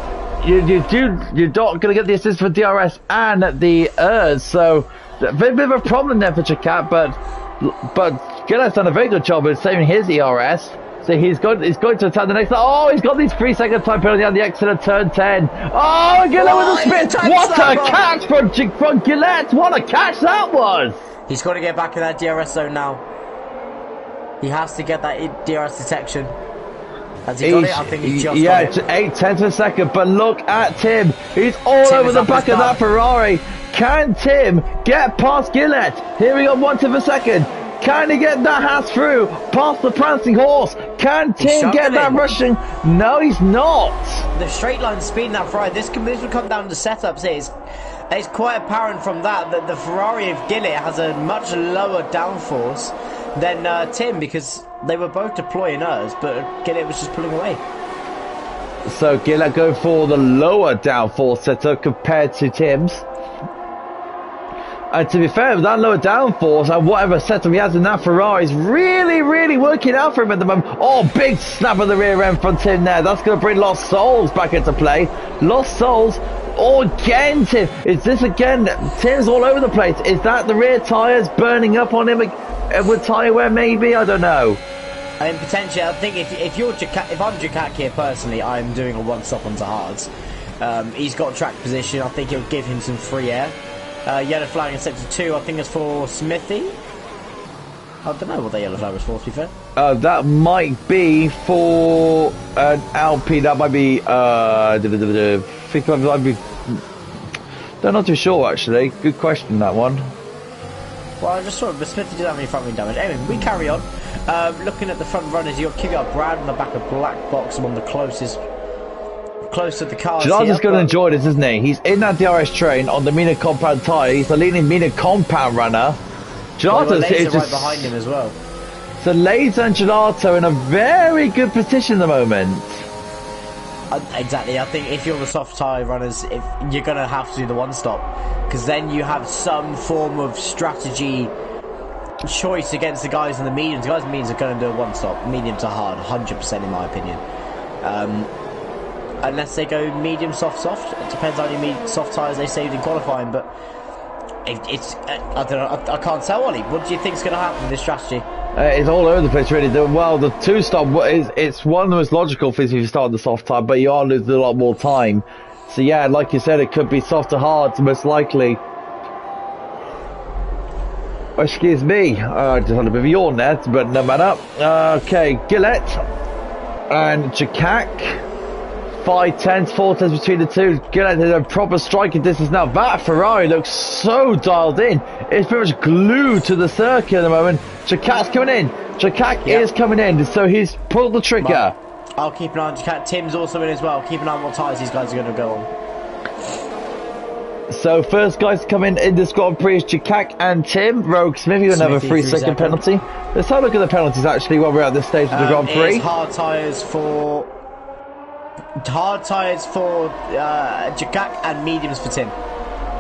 not going to get the assist for DRS and the ERS. So a bit of a problem there for Jacat, but Gillett's done a very good job of saving his ERS. So he's going to attack the next. Oh, he's got these 3-second time penalty on the exit of turn 10. Oh, Gillett with a spin! What a catch from Gillett! What a catch that was! He's got to get back in that DRS zone now. He has to get that DRS detection. Has he got it? I think he just got it. 8/10 of a second. But look at Tim. He's all over the back of that Ferrari. Can Tim get past Gillett? Here we go, 1/10 of a second. Can he get that Haas through past the prancing horse? Can Tim get that rushing? No, he's not. The straight line speed in that Ferrari. This will come down to setups. It's quite apparent from that the Ferrari of Gillett has a much lower downforce than Tim, because they were both deploying us, but Gillett was just pulling away. So Gillett going for the lower downforce setup compared to Tim's. And to be fair, with that lower downforce and whatever setup he has in that Ferrari is really, really working out for him at the moment. Oh, big snap of the rear end from Tim there. That's going to bring Lost Souls back into play. Lost Souls. Oh, again, Tim. Is this again? Tim's all over the place. Is that the rear tyres burning up on him with tyre wear? Maybe, I don't know. I mean, potentially, I think if I'm Jacat here personally, I'm doing a one-stop onto hards. He's got track position. I think it'll give him some free air. Yellow flag in sector 2, I think it's for Smithy. I don't know what the yellow flag was for, to be fair. That might be for an Alpine. That might be. I think it might be. They're not too sure actually. Good question, that one. Well, I just saw it, but Smithy didn't have any front wing damage. Anyway, we carry on. Looking at the front runners, you've got Kvyat Brad on the back of Black Box, among the closest. Close to the cars. Gilardo's going to enjoy this, isn't he? He's in that DRS train on the Mina compound tyre. He's the leading Mina compound runner. Gilardo's is right behind him as well. So Laser and Gelato in a very good position at the moment. Exactly. I think if you're the soft tyre runners, you're going to have to do the one stop, because then you have some form of strategy choice against the guys in the mediums. The guys in the mediums are going to do a one stop, medium to hard, 100% in my opinion. Unless they go medium, soft. It depends how many soft tyres they saved in qualifying, but I don't know. I can't tell, Ollie. What do you think's going to happen with this strategy? It's all over the place, really. Well, the two-stop it's one of the most logical things if you start the soft tyre, but you are losing a lot more time. So yeah, like you said, it could be soft to hard, most likely. Oh, excuse me, I just had a bit of a yawn there, but no matter. Okay, Gillett and Jacat. 5/10, 4/10 between the two. Gillett is a proper striking distance now. That Ferrari looks so dialed in. It's pretty much glued to the circuit at the moment. Jacat's coming in. Jacat is coming in, so he's pulled the trigger. I'll keep an eye on Jacat. Tim's also in as well. Keep an eye on what tyres these guys are going to go on. So first guys to come in this Grand Prix is Jacat and Tim. Rogue Smithy with another 3-second penalty. Let's have a look at the penalties actually while we're at this stage of the Grand Prix. It's hard tyres for Jacat and mediums for Tim.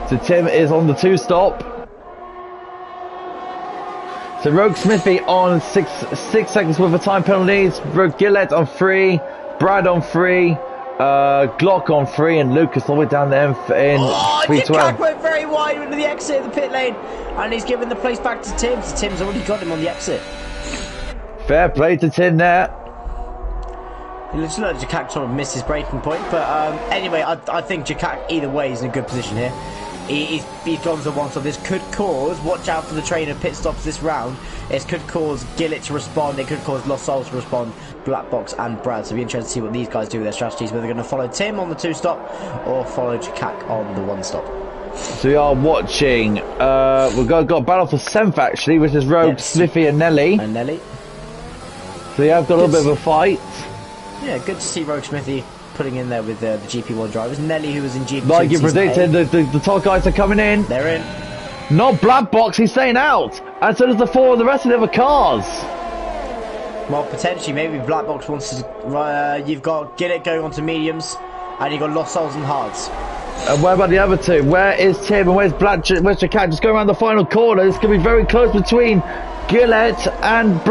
So Tim is on the two-stop. So Rogue Smithy on 6 seconds worth of time penalties. Rogue Gillett on 3, Brad on 3, Glock on 3, and Lucas all the way down there in 312. Jacat went very wide into the exit of the pit lane, and he's giving the place back to Tim. So Tim's already got him on the exit. Fair play to Tim there. It looks like Jacat sort of missed his braking point, but anyway, I think Jacat either way is in a good position here. He's gone to one, so this could cause, watch out for the train of pit stops this round, it could cause Gillett to respond, it could cause Lost Souls to respond, Black Box and Brad, so it'll be interesting to see what these guys do with their strategies, whether they're going to follow Tim on the two-stop or follow Jacat on the one-stop. So we are watching, we've got a battle for 7th actually, which is Rogue, Smithy and Nelly. So yeah, I've got a little bit of a fight. Yeah, good to see Rogue Smithy putting in there with the GP1 drivers. Nelly, who was in GP2. Like you predicted, the top guys are coming in. They're in. Not Black Box, he's staying out. And so does the 4 of the rest of the other cars. Well, potentially, maybe Black Box wants to... you've got Gillett going on to mediums, and you've got Lost Souls and hards. And where about the other two? Where is Tim and where's Jacat? Just going around the final corner. This could be very close between Gillett and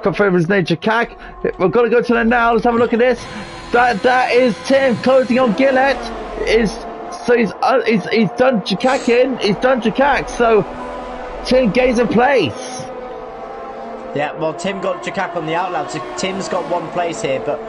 confirm his name, Jakak. We've got to go to them now. Let's have a look at this. That is Tim closing on Gillett. He's done Jakak in. He's done Jakak. So Tim gains a place. Yeah, well, Tim got Jakak on the outlet, so Tim's got one place here, but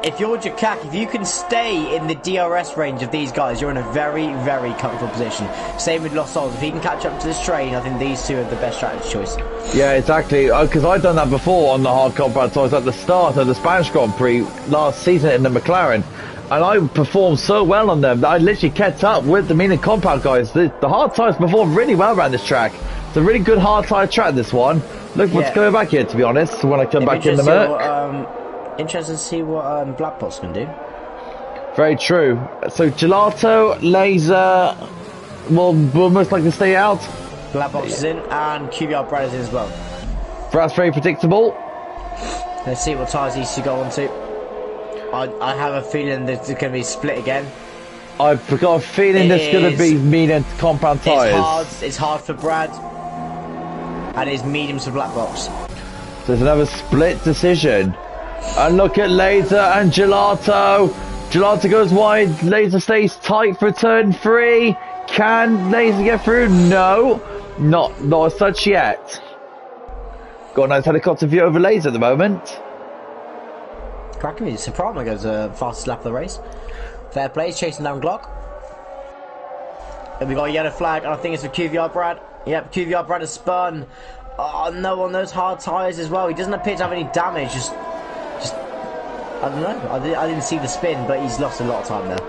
if you're Jakak, if you can stay in the DRS range of these guys, you're in a very, very comfortable position. Same with Lost Souls. If he can catch up to this train, I think these two are the best strategy choice. Yeah, exactly. Because I've done that before on the hard compound tires at the start of the Spanish Grand Prix last season in the McLaren. And I performed so well on them that I literally kept up with the mean and compound guys. The hard tires performed really well around this track. It's a really good hard tire track, this one. Look what's going back here, to be honest, when I come back in the Merc. Interested to see what Black Box can do. Very true. So Gelato, Laser will most likely stay out. Black Box is in, and QVR Brad is in as well. That's very predictable. Let's see what tyres these two go on to. I have a feeling that it's going to be split again. I've got a feeling there's going to be mean and compound tyres. It's hard for Brad, and it's mediums for Black Box. So there's another split decision. And look at Laser and Gelato. Gelato goes wide. Laser stays tight for turn 3. Can Laser get through? No. Not as such yet. Got a nice helicopter view over Laser at the moment. Cracking me. Soprano goes fastest lap of the race. Fair play. He's chasing down Glock. And we got a yellow flag. And I think it's for QVR Brad. Yep, QVR Brad has spun. Oh no, on those hard tyres as well. He doesn't appear to have any damage. Just I don't know. I didn't see the spin, but he's lost a lot of time there.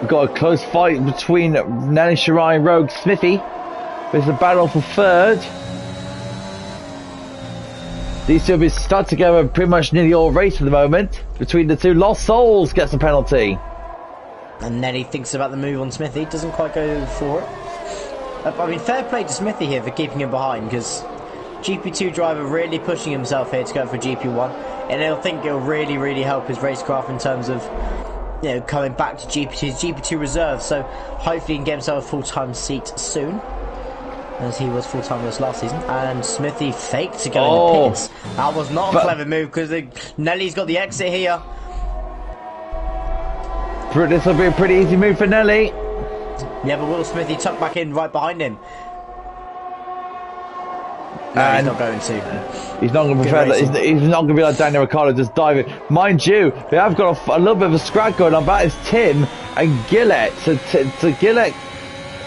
We've got a close fight between Nelly Shirai and Rogue Smithy. There's a battle for third. These two have been stuck together pretty much nearly all race at the moment. Between the two, Lost Souls gets a penalty. And Nelly thinks about the move on Smithy. Doesn't quite go for it. I mean, fair play to Smithy here for keeping him behind, because GP2 driver really pushing himself here to go for GP1. And I think it'll really, really help his racecraft in terms of, you know, coming back to GP2 reserve. So hopefully he can get himself a full-time seat soon, as he was full-time this last season. And Smithy faked to go in the pits. That was not a clever move, because Nelly's got the exit here. This will be a pretty easy move for Nelly. Yeah, but Will Smithy tucked back in right behind him. No, and he's not going to. He's not going to prefer that. He's not going to be like Daniel Ricciardo just diving. Mind you, they have got a little bit of a scrap going on. That is Tim and Gillett. So Gillett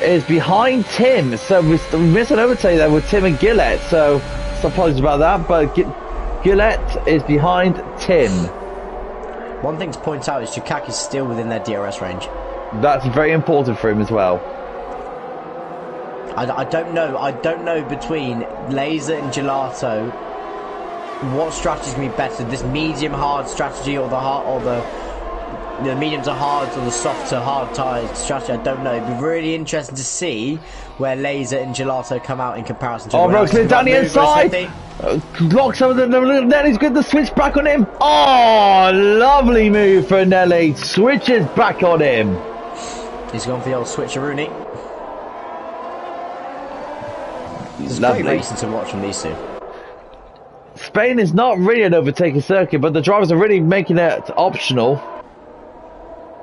is behind Tim. So we missed an overtake there with Tim and Gillett. So apologies about that. But Gillett is behind Tim. One thing to point out is Jakak is still within their DRS range. That's very important for him as well. I don't know between Laser and Gelato what strategy is going to be better, this medium hard strategy or the medium to hard or the soft to hard tyre strategy. I don't know. It'd be really interesting to see where Laser and Gelato come out in comparison to Roxley down the inside. Blocks over the Nelly's good to switch back on him. Oh, lovely move for Nelly. Switches back on him. He's gone for the old switcheroonie. It's lovely great racing to watch from these two. Spain is not really an overtaking circuit, but the drivers are really making it optional.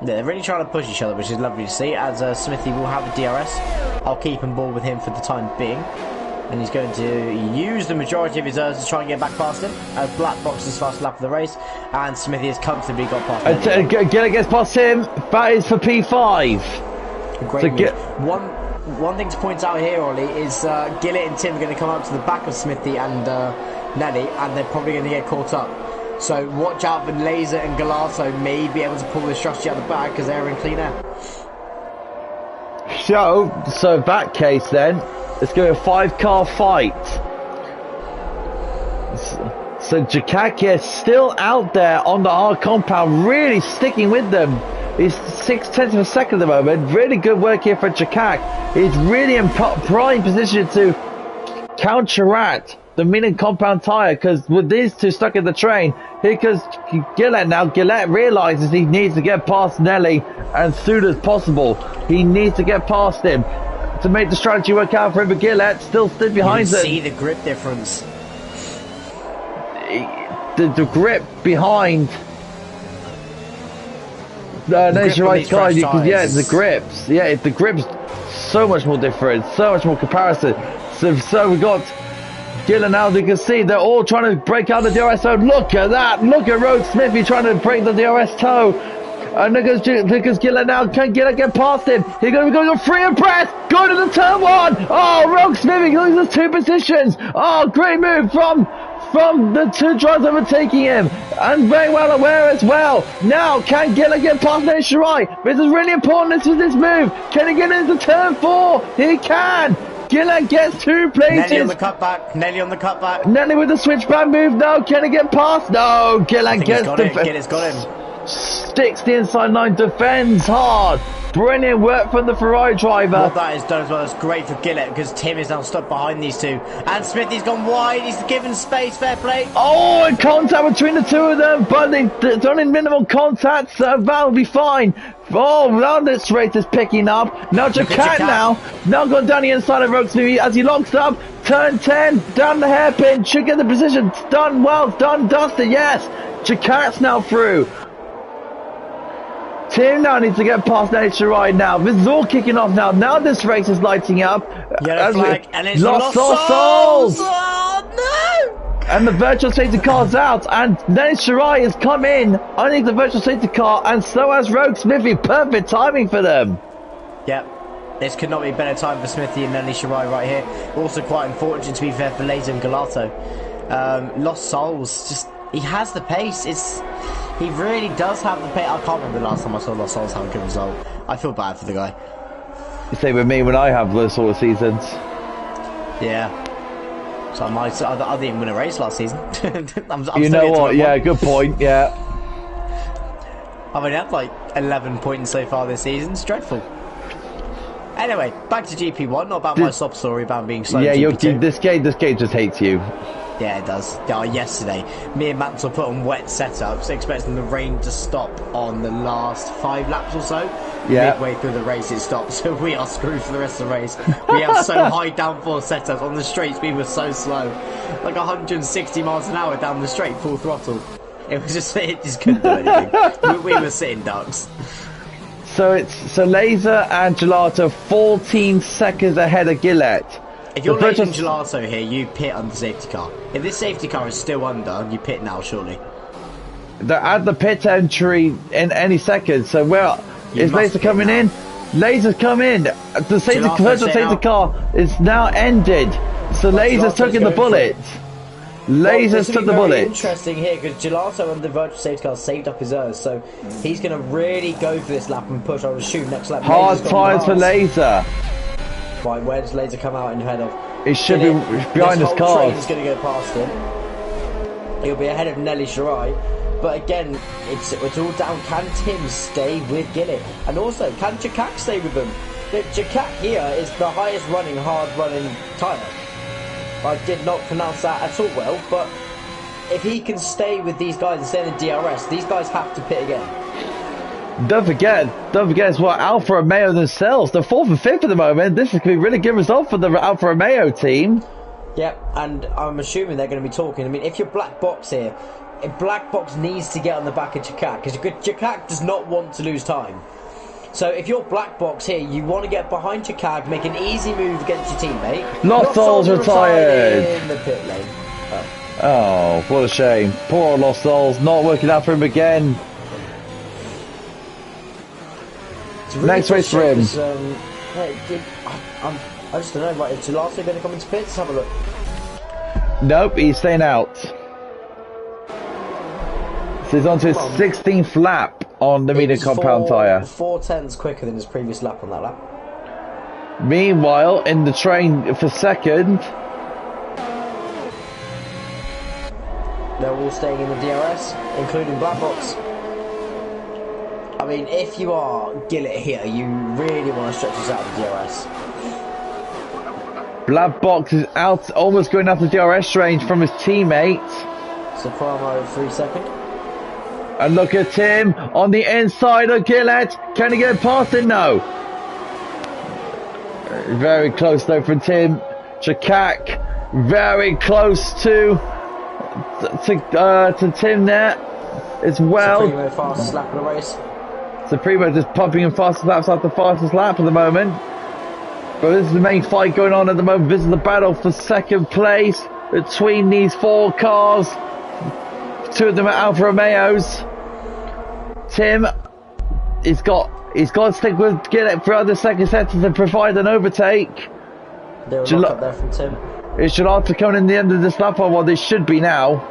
Yeah, they're really trying to push each other, which is lovely to see, as Smithy will have a DRS. I'll keep on board with him for the time being. And he's going to use the majority of his errors to try and get back past him, as Black Box is fast lap of the race, and Smithy has comfortably got past him. Gillett gets past him. That is for P5. Great move. One thing to point out here, Ollie, is Gillett and Tim are going to come up to the back of Smithy and Nelly, and they're probably going to get caught up. So watch out for Laser and Gelato may be able to pull this strategy out of the bag because they're in clean air. So in that case then, let's go a 5-car fight. So Jakak is still out there on the hard compound, really sticking with them. He's 0.6 of a second at the moment. Really good work here for Jakak. He's really in prime position to counteract the Milan compound tyre, because with these two stuck in the train, here comes Gillett now. Gillett realises he needs to get past Nelly as soon as possible. He needs to get past him to make the strategy work out for him, but Gillett still stood behind you him. See the grip difference. The grip behind Nationwide car, yeah, the grips. Yeah, the grips so much more different, so much more comparison. So we got Gillett now, you can see they're all trying to break out the DRS zone. Look at that, look at Rogue Smithy trying to break the DRS toe. And look at Gillett now, can Gillett get past him? He's going to go free and press, going to the turn one. Oh, Rogue Smithy loses 2 positions. Oh, great move from the 2 drivers overtaking him, and very well aware as well. Now, can Gillett get past Nationwide? This is really important, this move. Can he get into turn 4? He can. Gillett gets 2 places. Nelly on the cutback. Nelly on the cutback. Nelly with the switchback move. No, can he get past? No, Gillett gets the... Gillett's got him. Sticks the inside line, defends hard. Brilliant work from the Ferrari driver. What that has done as well is great for Gillett, because Tim is now stuck behind these 2. And Smithy's gone wide, he's given space, fair play. Oh, and contact between the 2 of them, but they've done in minimal contact, so that'll be fine. Oh, now this race is picking up. Now Jacat now gone down the inside of Rogue Smithy as he locks up. Turn 10, down the hairpin, should get the position. Done well, done, dusted, yes. Jacat's now through. Tim now needs to get past Nationwide now. This is all kicking off now. Now this race is lighting up. Yellow flag, and it's Lost Souls! Oh, no! And the virtual safety car's out, and then Shirai has come in underneath the virtual safety car, and so has Rogue Smithy. Perfect timing for them. Yep. This could not be a better time for Smithy and Nelly Shirai right here. Also quite unfortunate, to be fair, for Laser and Galato. Lost Souls, just... He has the pace. He really does have the pace. I can't remember the last time I saw Lost Souls have a good result. I feel bad for the guy. Same with me when I have those sort of seasons. Yeah. So I didn't win a race last season. I'm you know what? Yeah, good point. Yeah. I've only had like 11 points so far this season. It's dreadful. Anyway, back to GP1. Not about my sob story about being slow. Yeah, this game just hates you. Yeah, it does. Yesterday, me and Mansell put on wet setups, expecting the rain to stop on the last 5 laps or so. Yeah. Midway through the race, it stopped, so we are screwed for the rest of the race. We have so high downforce setups on the straights. We were so slow, like 160 miles an hour down the straight, full throttle. It just couldn't do anything. we were sitting ducks. So Laser and Gelato 14 seconds ahead of Gillett. If you're Laser and Gelato here, you pit under safety car. If this safety car is still under, you pit now, surely. They're at the pit entry in any second, so where is Laser coming in? Laser's come in. The virtual safety car is now ended. So Laser's taking the bullet. Laser's took the bullet. Interesting here, because Gelato and the virtual safety car saved up his earth, so he's going to really go for this lap and push. I would assume next lap. Hard tyres for Laser. Right, where does Laser come out in head of? He should be behind his car. He's going to go past him. He'll be ahead of Nelly Shirai. But again, it's all down. Can Tim stay with Gillett? And also, can Jakak stay with them? Jakak here is the highest running, hard running tyre. I did not pronounce that at all well, but if he can stay with these guys and stay in the DRS, these guys have to pit again. Don't forget as well, Alfa Romeo themselves, they're 4th and 5th at the moment. This is going to be a really good result for the Alfa Romeo team. Yep, and I'm assuming they're going to be talking. I mean, if you're Black Box here, Black Box needs to get on the back of Jakak, because Jakak does not want to lose time. So if you're Black Box here, you want to get behind Jakak, make an easy move against your teammate. Lost Souls retired in the pit lane. Oh, what a shame. Poor old Lost Souls, not working out for him again. Really next race for him. I just don't know, right, is Gelato going to come into pits? Let's have a look. Nope, he's staying out. So he's on to his 16th lap on the medium compound tyre. 4/10s quicker than his previous lap on that lap. Meanwhile, in the train for second, they're all staying in the DRS, including Black Box. I mean, if you are Gillett here, you really want to stretch this out of the DRS. Black Box is out, almost going out the DRS range from his teammate. So promo 3 seconds. And look at him on the inside of Gillett. Can he get past it? No. Very close though from Tim. Chakak very close to Tim there as well. Supremo fastest lap of the race. Supremo just pumping in fastest laps after fastest lap at the moment. But this is the main fight going on at the moment. This is the battle for second place between these 4 cars. 2 of them are Alfa Romeos. Tim, he's got to stick with Gillett for other second sectors and provide an overtake. They're locked up there from Tim. It's Gelato coming in the end of this lap. Well, they should be now.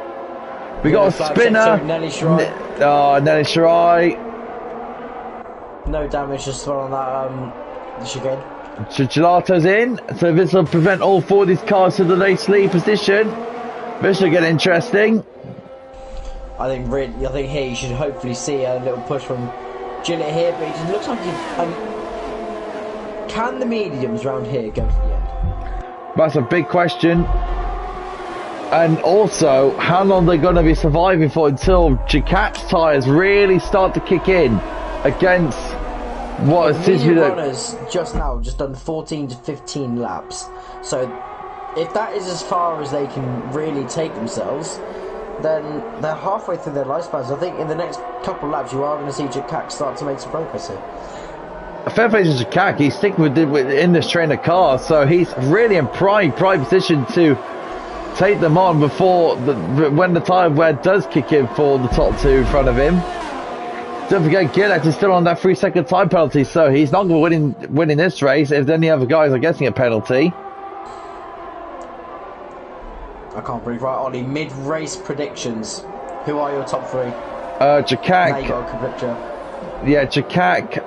We got a spinner. Nelly Shirai. Nelly Shirai. No damage, just on that chicane. Gelato's in, so this will prevent all 4 of these cars to the race lead position. This will get interesting. I think here you should hopefully see a little push from Gillett here, but it looks like can the mediums round here go to the end? That's a big question. And also, how long they're going to be surviving for until Chakak's tyres really start to kick in against what seems to be runners just done 14 to 15 laps. So if that is as far as they can really take themselves, then they're halfway through their lifespans. I think in the next couple of laps you are going to see Chakak start to make some progress here. Fair play to Chakak, he's sticking in this train of cars, so he's really in prime position to take them on before when the tyre wear does kick in for the top 2 in front of him. Don't forget, Gillett is still on that 3-second time penalty, so he's not going to winning this race if any other guys are getting a penalty. I can't believe, right, Ollie, mid-race predictions. Who are your top 3? Chakak. Now you got a picture. Yeah, Chakak.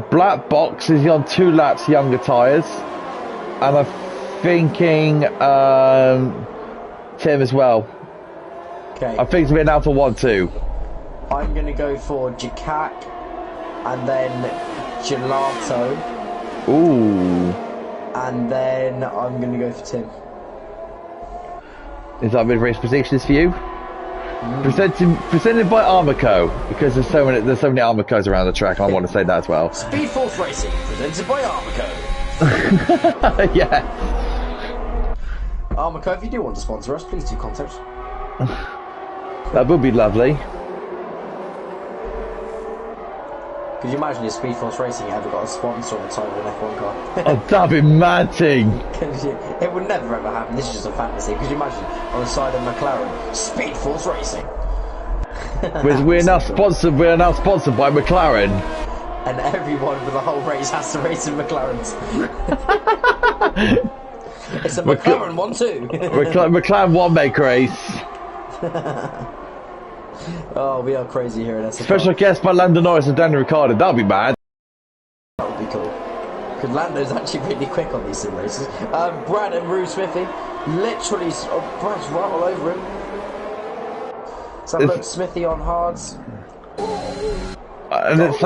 Black Box is on 2 laps younger tyres. And I'm thinking Tim as well. Okay. I think it's been out for 1-2. I'm going to go for Chakak and then Gelato. Ooh. And then I'm going to go for Tim. Is that mid-race predictions for you? Presented by Armaco, because there's so many Armacos around the track. I want to say that as well. Speed Force Racing, presented by Armaco. Yeah. Armaco, if you do want to sponsor us, please do contact. That would be lovely. Could you imagine if Speed Force Racing ever got a sponsor on the side of an F1 car? Oh, that'd be mad thing. It would never ever happen. This is just a fantasy. Could you imagine on the side of McLaren, Speed Force Racing? We're now sponsored by McLaren. And everyone for the whole race has to race in McLarens. It's a McLaren 1-2. McLaren 1 make race. Oh, we are crazy here in SFL. Special guest by Lando Norris and Daniel Ricciardo. That'd be mad. That would be cool. Because Lando's actually really quick on these sim races. Brad and Rue Smithy, literally, Brad's right all over him. So look, Smithy on hards. And it's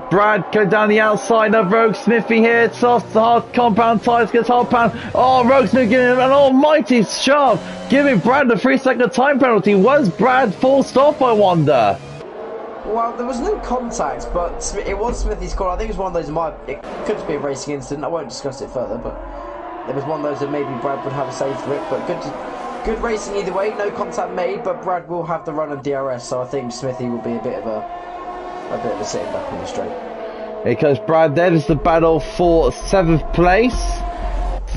Brad go down the outside of Rogue Smithy here. Soft, hard compound tyres gets hard pound. Oh, Rogue Smithy giving him an almighty shove, giving Brad the 3-second time penalty. Was Brad forced off, I wonder? Well, there was no contact, but it was Smithy's call. I think it was one of those, it could be a racing incident. I won't discuss it further, but it was one of those that maybe Brad would have a save for it. But good racing either way. No contact made, but Brad will have the run on DRS, so I think Smithy will be a bit of a sitting back on the straight. Here comes Brad. There's the battle for 7th place.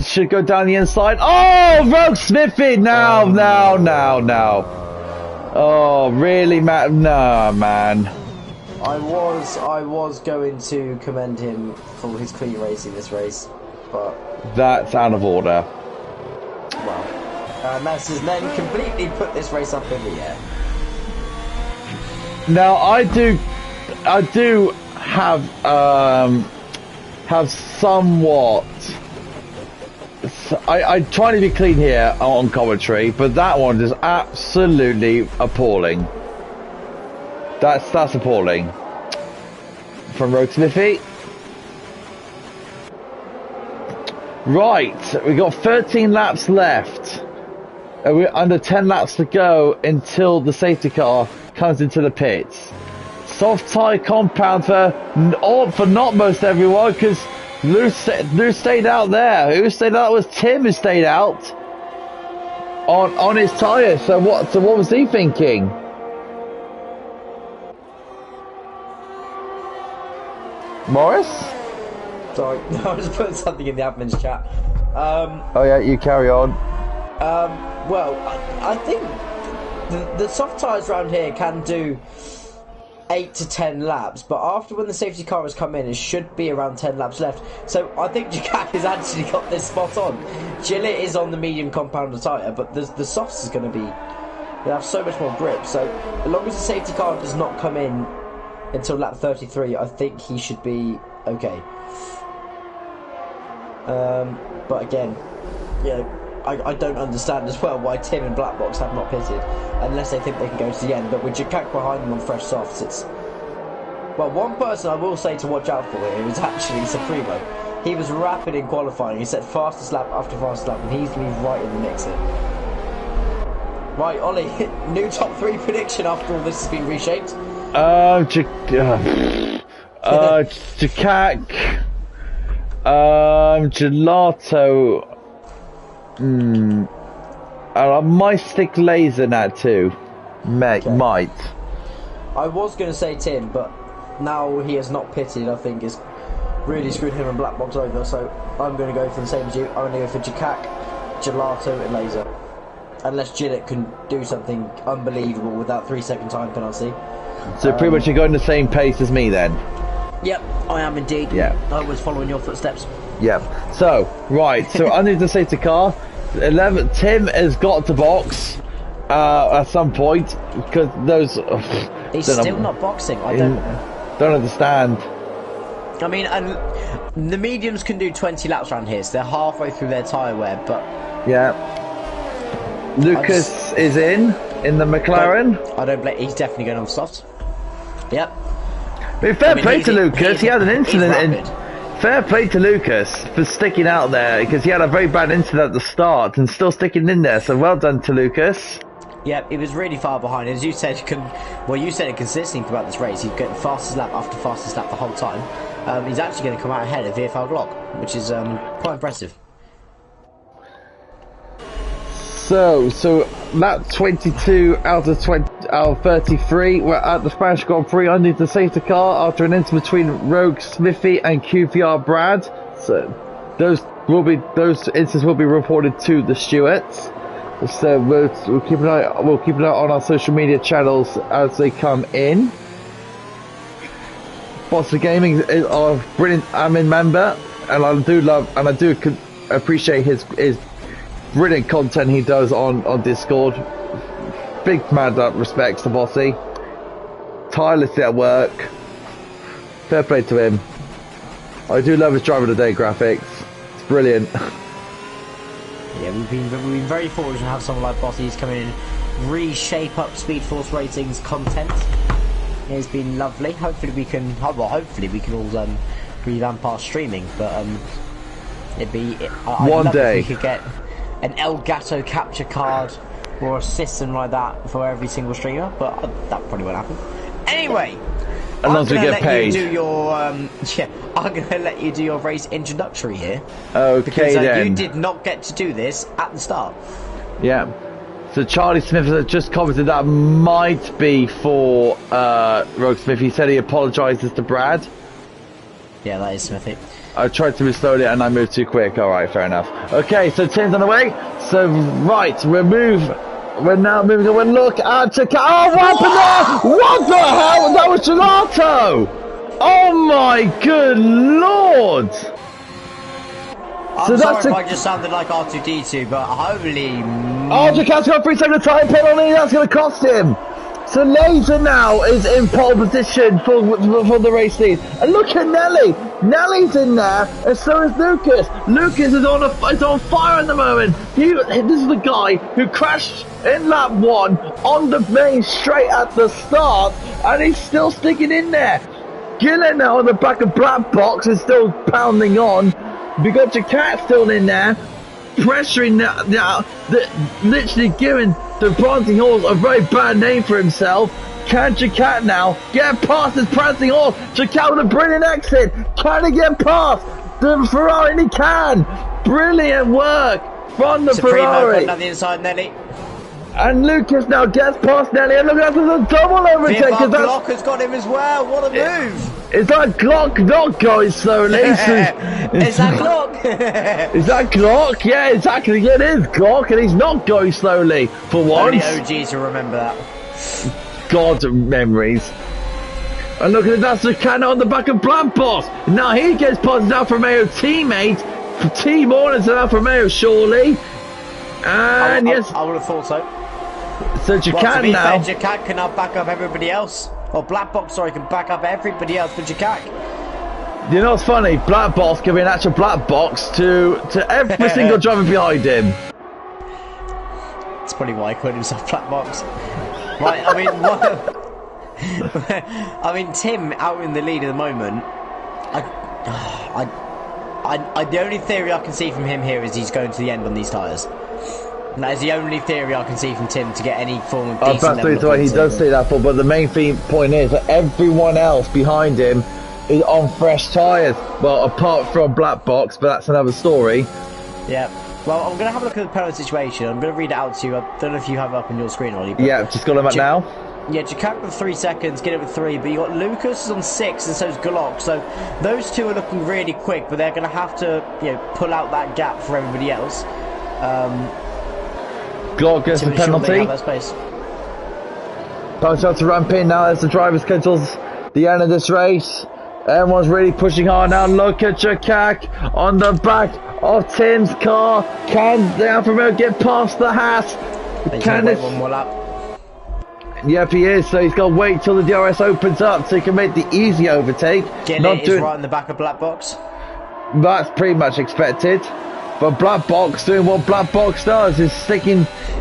Should go down the inside. Oh, Rogue Smithy! Now. Oh, really, Matt? No, man. I was going to commend him for his clean racing this race, but that's out of order. Well, and that's his then completely put this race up in the air. Now I do have somewhat. I try to be clean here on commentary, but that one is absolutely appalling. That's appalling. From Rogue Smithy. Right, we got 13 laps left. We're under 10 laps to go until the safety car comes into the pits. Soft tyre compound for not most everyone, because Lou stayed out there. Who stayed out? It was Tim who stayed out on his tyre. So what was he thinking? Morris? Sorry, I was putting something in the admin's chat. Oh yeah, you carry on. Well, I think the soft tyres around here can do 8 to 10 laps, but after when the safety car has come in, it should be around 10 laps left. So I think Jack has actually got this spot on. Gillett is on the medium compounder tyre, but the softs is going to be, they have so much more grip. So as long as the safety car does not come in until lap 33, I think he should be okay. But again, yeah, I don't understand as well why Tim and Blackbox have not pitted, unless they think they can go to the end. But with Jack behind them on fresh softs, it's... Well, one person I will say to watch out for here is actually Supremo. He was rapid in qualifying. He set fastest lap after fastest lap, and he's going to be right in the mix here. Right, Ollie, new top 3 prediction after all this has been reshaped. Jakak, Gelato. I might stick Laser in that too. Okay. Might. I was going to say Tim, but now he has not pitted, I think it's really screwed him and Blackbox over, so I'm going to go for the same as you. I'm going to go for Jakak, Gelato and Laser. Unless Gillett can do something unbelievable with that 3-second time penalty. So pretty much you're going the same pace as me then? Yep, I am indeed. Yeah. I was following your footsteps. Yeah. So, right, so underneath the safety car, 11, Tim has got to box at some point, because those... He's still not boxing, I don't understand. I mean, and the mediums can do 20 laps around here, so they're halfway through their tyre wear, but... Yeah. Lucas is in the McLaren. I don't blame... He's definitely going on soft. Yep. Fair play to Lucas, he had an incident fair play to Lucas for sticking out there, because he had a very bad incident at the start and still sticking in there, so well done to Lucas. Yeah, he was really far behind. As you said, you said it consistently throughout this race. He's getting fastest lap after fastest lap the whole time. He's actually going to come out ahead of VFL Glock, which is quite impressive. So lap 22 out of 33, we're at the Spanish Grand Prix underneath the safety car after an incident between Rogue Smithy and QPR Brad. So those incidents will be reported to the stewards. So we'll keep an eye on our social media channels as they come in. Bossa Gaming is our brilliant admin member, and I do appreciate his brilliant content he does on Discord. Big mad up respects to Bossy. Tirelessly at work. Fair play to him. I do love his driver of the day graphics. It's brilliant. Yeah, we've been very fortunate to have someone like Bossy's come in and reshape up Speed Force Ratings content. It's been lovely. Hopefully we can all revamp our streaming, but I'd love if we could get an Elgato capture card or a system like that for every single streamer, but that probably won't happen. Anyway, as long as we get paid. I'm going to let you do your race introductory here. Okay, because, then. You did not get to do this at the start. Yeah. So Charlie Smith has just commented that might be for Rogue Smith. He said he apologises to Brad. Yeah, that is Smithy. I tried to move slowly and I moved too quick. Alright, fair enough. Okay, so Tim's on the way. So, right, we're now moving on. Look at the... Oh, what happened there? What the hell? That was Gelato! Oh my good lord! I'm sorry if I just sounded like R2D2, but holy... Oh, Jackat's got 3 seconds time penalty, that's going to cost him! So Laser now is in pole position for the race lead. And look at Nelly! Nelly's in there, and so is Lucas. Lucas is on fire at the moment. This is the guy who crashed in lap 1 on the main straight at the start, and he's still sticking in there. Gillett now on the back of Black Box is still pounding on. We got your cat still in there, pressuring now, literally giving the Prancing Horse a very bad name for himself. Can Jacat now get past his Prancing Horse? Jacat with a brilliant exit. Can he get past? the Ferrari, and he can! Brilliant work from the Supremo Ferrari. got on the inside, Nelly. And Lucas now gets past Nelly, and look at that, there's a double overtake. Glock has got him as well. What a move! Is that Glock not going slowly? Is that Glock? Is that Glock? Yeah, exactly. Yeah, it is Glock, and he's not going slowly for once. Only OGs will remember that. God, memories. And look at that, Sucana on the back of Black Boss. Now he gets past his Alfa Romeo teammate. Team Hornets and Alfa Romeo, surely. And yes. I would have thought so. So Jacan now. Jacan can now back up everybody else. Or Black Box, sorry, can back up everybody else but Jacan. You know what's funny? Black Box can be an actual black box to every single driver behind him. That's probably why he called himself Black Box. Right, I mean, I mean, Tim out in the lead at the moment. The only theory I can see from him here is he's going to the end on these tyres. That is the only theory I can see from Tim to get any form of decent level of points. He does say that, but the main point is that everyone else behind him is on fresh tyres. Well, apart from Black Box, but that's another story. Yeah. Well, I'm going to have a look at the penalty situation. I'm going to read it out to you. I don't know if you have it up on your screen, Ollie. Yeah, just got him up now. Yeah, Jacan with 3 seconds, get it with 3, but you got Lucas on 6 and so's Glock. So those two are looking really quick, but they're going to have to, pull out that gap for everybody else. Glock gets the penalty. Bounce out to ramp in now as the driver schedules the end of this race. Everyone's really pushing hard now. Look at Jakak on the back of Tim's car. Can the Alfa Romeo get past the Haas? Can wait one more lap? Yep, he is. So he's got to wait till the DRS opens up so he can make the easy overtake. Gillett is right in the back of Black Box. That's pretty much expected. But Black Box doing what Black Box does is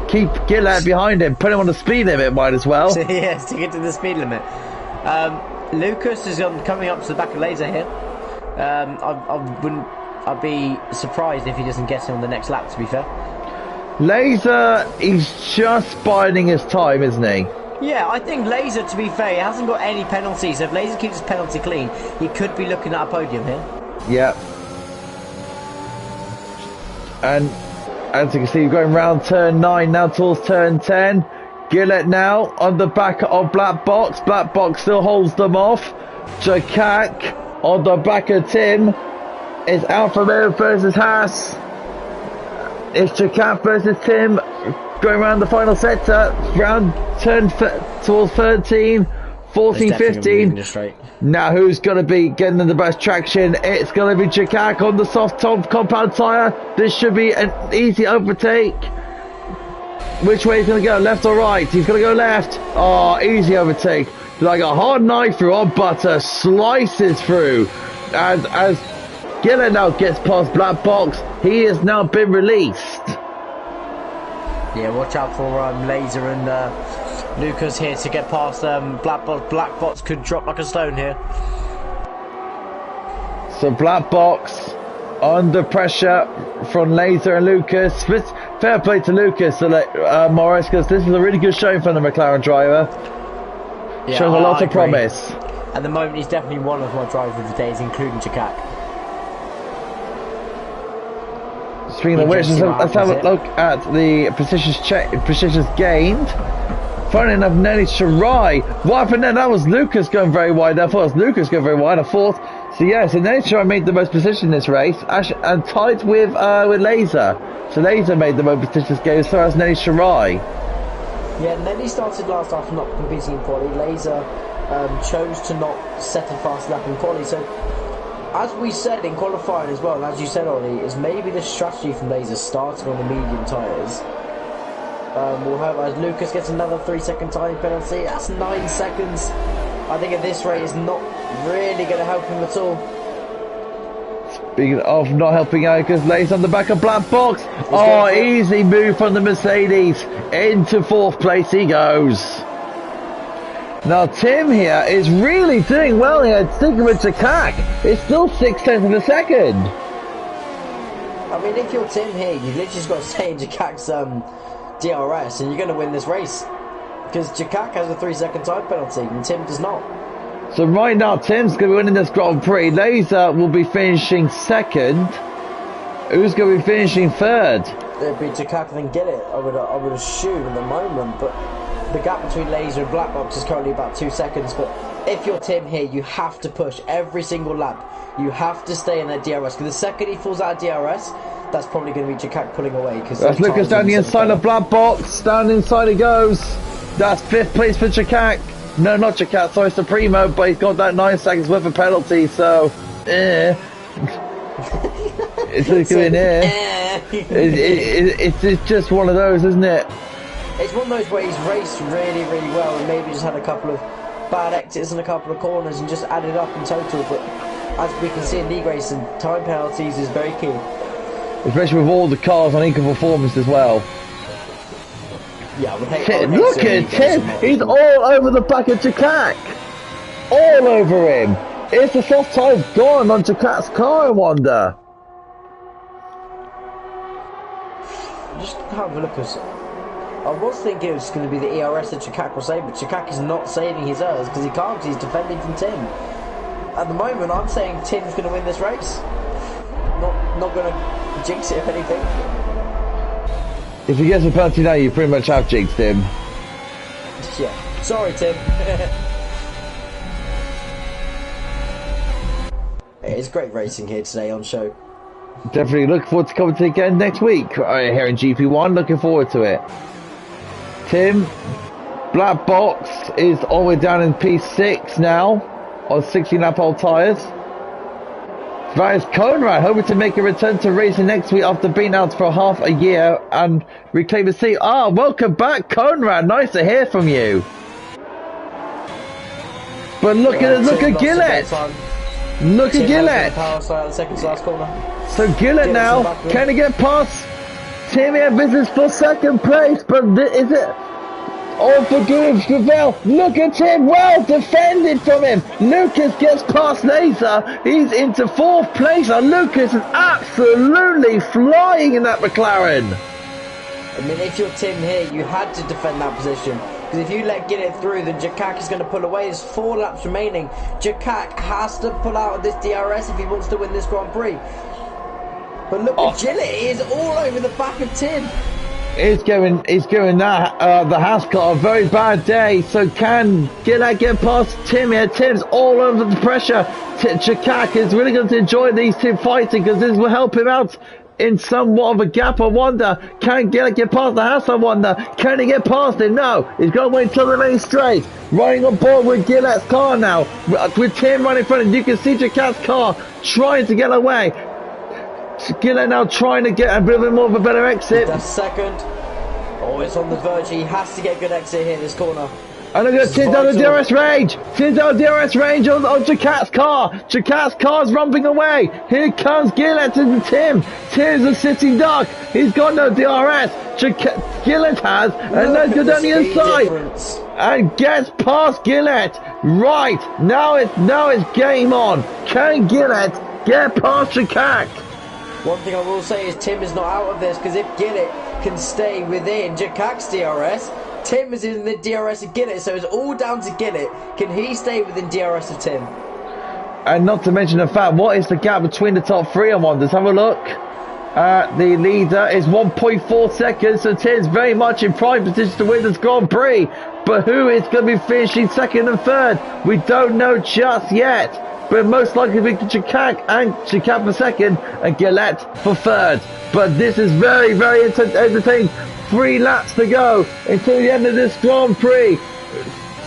keep Gillett behind him, put him on the speed limit, might as well. Yeah, stick it to the speed limit. Lucas is coming up to the back of Laser here. I'd be surprised if he doesn't get him on the next lap, to be fair. Laser, he's just biding his time, isn't he? Yeah, I think Laser, to be fair, he hasn't got any penalties. So if Laser keeps his penalty clean, he could be looking at a podium here. Yeah. And as you can see, going round turn 9 now towards turn 10. Gillett now on the back of Black Box. Black Box still holds them off. Jakak on the back of Tim. It's Alfa Romeo versus Haas. It's Jakak versus Tim. Going around the final sector. Round turn towards 13, 14, 15. Now who's going to be getting the best traction? It's going to be Jakak on the soft top compound tyre. This should be an easy overtake. Which way is he going to go? Left or right? He's going to go left. Oh, easy overtake. Like a hard knife through on butter. Slices through. And as Gillett now gets past Black Box, he has now been released. Yeah, watch out for Laser and Lucas here to get past Black Box. Black Box could drop like a stone here. So Black Box under pressure from Laser and Lucas. Fair play to Lucas, Morris, because this is a really good showing from the McLaren driver. Yeah, shows a lot of promise. At the moment, he's definitely one of my drivers of the days, including Jakak. Speaking of which, let's have a look at the positions gained. Funny enough, Nelly Shirai. What happened there? That was Lucas going very wide. I thought it was Lucas going very wide. I thought. So yeah, so Nelly Shirai made the most position in this race, and tied with Laser. So Laser made the most positions gained as far as Nelly Shirai. Yeah, Nelly started last after not competing in quali. Laser chose to not set a fast lap in quali. So, as we said in qualifying as well, and as you said, Ollie, is maybe the strategy from Laser starting on the medium tyres. We'll hope as Lucas gets another 3-second time penalty. That's 9 seconds. I think at this rate is not really going to help him at all. Speaking of not helping out, because Laser on the back of Black Box. Oh, easy move from the Mercedes. Into 4th place he goes. Now Tim here is really doing well here, sticking with Jakak. It's still 6/10 of a second. I mean, if you're Tim here, you've literally just got to stay in Jakak's DRS and you're going to win this race. Because Jakak has a 3-second time penalty and Tim does not. So right now, Tim's going to be winning this Grand Prix. Laser will be finishing second. Who's going to be finishing third? It'd be Jakak and get it. I would assume at the moment, but the gap between Laser and Black Box is currently about 2 seconds. But if you're Tim here, you have to push every single lap. You have to stay in that DRS, because the second he falls out of DRS, that's probably going to be Jakak pulling away. That's Lucas down the inside of Black Box. Down inside he goes. That's 5th place for Jakak. No, not Jakak, sorry, Supremo, but he's got that 9 seconds worth of penalty, so it's looking in here. It's just one of those, isn't it? It's one of those where he's raced really, really well and maybe just had a couple of bad exits and a couple of corners and just added up in total. But as we can see in league racing, time penalties is very key. Especially with all the cars on equal performance as well. Yeah, I would hate look at Tim! He's all over the back of Jakak! All over him! Is the soft tires gone on Jakak's car, I wonder? Just have a look. I was thinking it was going to be the ERS that Jakak will save, but Jakak is not saving his errors because he can't, because he's defending from Tim. At the moment, I'm saying Tim's going to win this race. Not going to jinx it, if anything. If he gets a penalty now, you pretty much have jinxed him. Yeah. Sorry, Tim. It's great racing here today on show. Definitely looking forward to coming to again next week here in GP1. Looking forward to it. Tim, Black Box is all the way down in P6 now on 16 lap old tyres. That is Conrad, hoping to make a return to racing next week after being out for half a year and reclaim a seat. Welcome back, Conrad. Nice to hear from you. But look at Gillett. Look at Gillett. So Gillett now, can he get past Tim Evans for second place? But is it? Oh, forgive Gravel. Look at him. Well defended from him. Lucas gets past Laser. He's into 4th place. And Lucas is absolutely flying in that McLaren. I mean, if you're Tim here, you had to defend that position. Because if you let Gillett through, then Jakak is going to pull away. There's 4 laps remaining. Jakak has to pull out of this DRS if he wants to win this Grand Prix. But look at Gillett. He is all over the back of Tim. He's giving that the Haas car a very bad day. So can Gillett get past Tim here? Tim's all under the pressure. Jakak is really going to enjoy these two fighting because this will help him out in somewhat of a gap. I wonder, can Gillett get past the Haas? I wonder, can he get past him? No, he's going to wait until the main straight. Running on board with Gillett's car now, with Tim running in front of him. You can see Jakak's car trying to get away. Gillett now trying to get a bit more of a better exit. That's second. Oh, it's on the verge. He has to get a good exit here in this corner. And look at Tim's down the DRS range. Tim's down the DRS range on Jakat's car. Jakat's car's rumbling away. Here comes Gillett and Tim. Tim's a sitting duck. He's got no DRS. Gillett has, and then go down the inside and gets past Gillett. Right now it's game on. Can Gillett get past Jakak? One thing I will say is Tim is not out of this, because if Gillett can stay within Jakak's DRS, Tim is in the DRS of Gillett, so it's all down to Gillett. Can he stay within DRS of Tim? And not to mention the fact, what is the gap between the top 3 on one? Let's have a look. The leader is 1.4 seconds, so Tim's very much in prime position to win this Grand Prix. But who is going to be finishing second and third? We don't know just yet. But most likely we can Jakak for second and Gillett for third. But this is very, very entertaining. 3 laps to go until the end of this Grand Prix.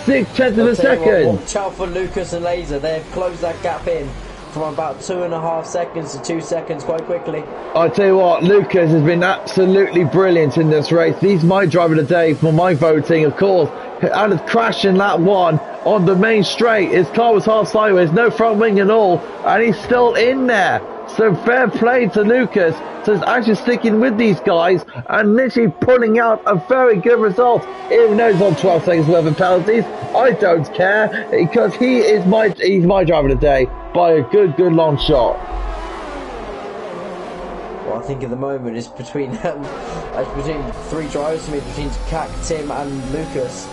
6/10 of a second. Watch out for Lucas and Laser. They've closed that gap in from about 2.5 seconds to 2 seconds quite quickly. I tell you what, Lucas has been absolutely brilliant in this race. He's my driver of the day for my voting, of course. Out of crash in lap 1 on the main straight. His car was half sideways, no front wing at all, and he's still in there. So fair play to Lucas. So he's actually sticking with these guys and literally pulling out a very good result. Even though he's on 12 seconds worth of penalties, I don't care, because he's my driver of the day by a good long shot. Well, I think at the moment it's between 3 drivers for me, between Jakak, Tim and Lucas.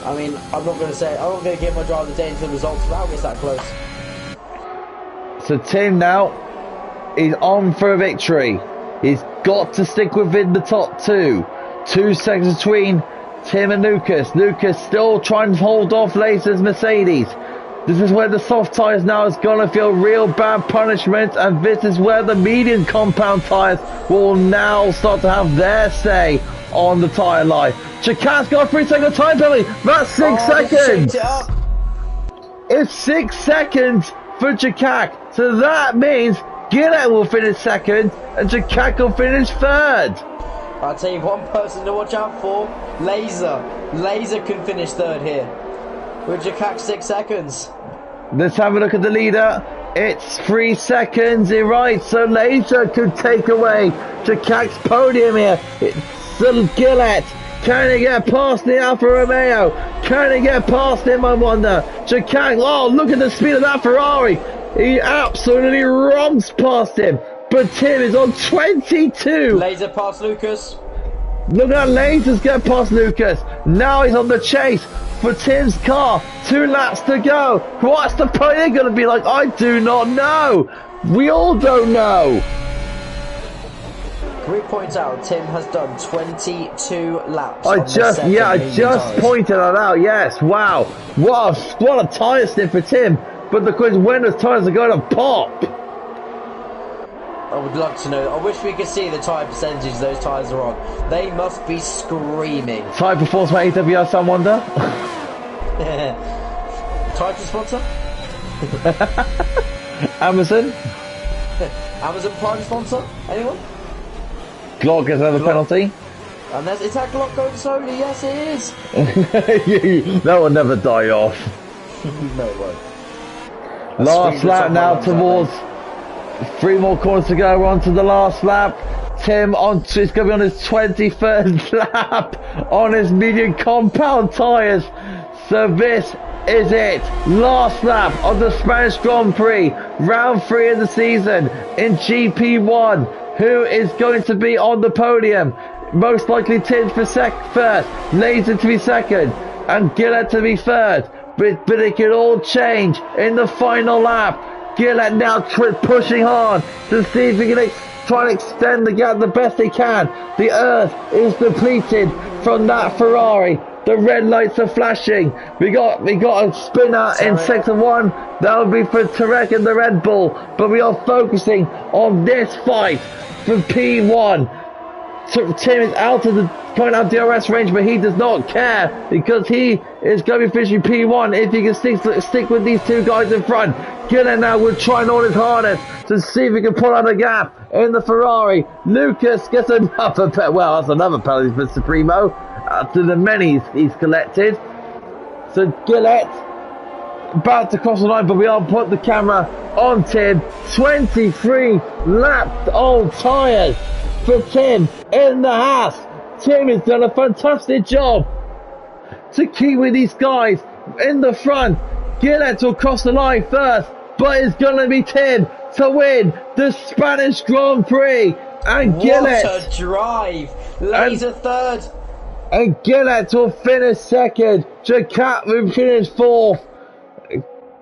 I mean, I'm not going to give my driver the day until the results now gets that close. So Tim now, he's on for a victory. He's got to stick within the top two. 2 seconds between Tim and Lucas. Lucas still trying to hold off Laser's Mercedes. This is where the soft tyres now is going to feel real bad punishment, and this is where the medium compound tyres will now start to have their say on the tyre life. Chicat's got a 3-second time penalty. That's 6 seconds. It's 6 seconds for Chicat. So that means Gillette will finish second and Chicat will finish third. I'll tell you one person to watch out for. Laser. Laser can finish third here. With Chicat 6 seconds. Let's have a look at the leader. It's 3 seconds. You're right. So Laser could take away Chicat's podium here. It's Gillette. Can he get past the Alfa Romeo? Can he get past him, I wonder? Chicat, oh, look at the speed of that Ferrari. He absolutely romps past him. But Tim is on 22. Laser past Lucas. Look at Laser's get past Lucas. Now he's on the chase for Tim's car. 2 laps to go. What's the podium going to be like? I do not know. We all don't know. 3 points out, Tim has done 22 laps. I just pointed that out. Yes, wow, what a tyre sniff for Tim. But the question, when those tyres are going to pop? I would love to know. I wish we could see the tyre percentage those tyres are on. They must be screaming. Tyre performance by AWS, I wonder. Title sponsor? Amazon? Amazon Prime sponsor? Anyone? Glock gets another penalty. And is that Glock going slowly? Yes, it is. That will never die off. No, it won't. Last lap now towards 3 more corners to go on to the last lap. Tim it's going to be on his 23rd lap on his medium compound tyres. So this is it. Last lap of the Spanish Grand Prix, round 3 of the season in GP1. Who is going to be on the podium? Most likely Tim for first, Laser to be second, and Gillette to be third. But it can all change in the final lap. Gillette now pushing hard to see if he can try and extend the gap the best he can. The earth is depleted from that Ferrari. The red lights are flashing. We got a spinner in sector 1. That would be for Tarek and the Red Bull. But we are focusing on this fight for P1. Tim is out of the point out DRS range, but he does not care because he is going to be finishing P1 if he can stick with these 2 guys in front. Gillette now will try and hold his hardest to see if he can pull out a gap in the Ferrari. Lucas gets another that's another penalty for Supremo after the many he's collected. So Gillette about to cross the line, but we are put the camera on Tim. 23 lapped old tyres for Tim in the house. Tim has done a fantastic job to keep with these guys in the front. Gillette will cross the line first, but it's going to be Tim to win the Spanish Grand Prix. And Gillette, what a drive! Laser third. And Gillette will finish second. Chicat will finish fourth.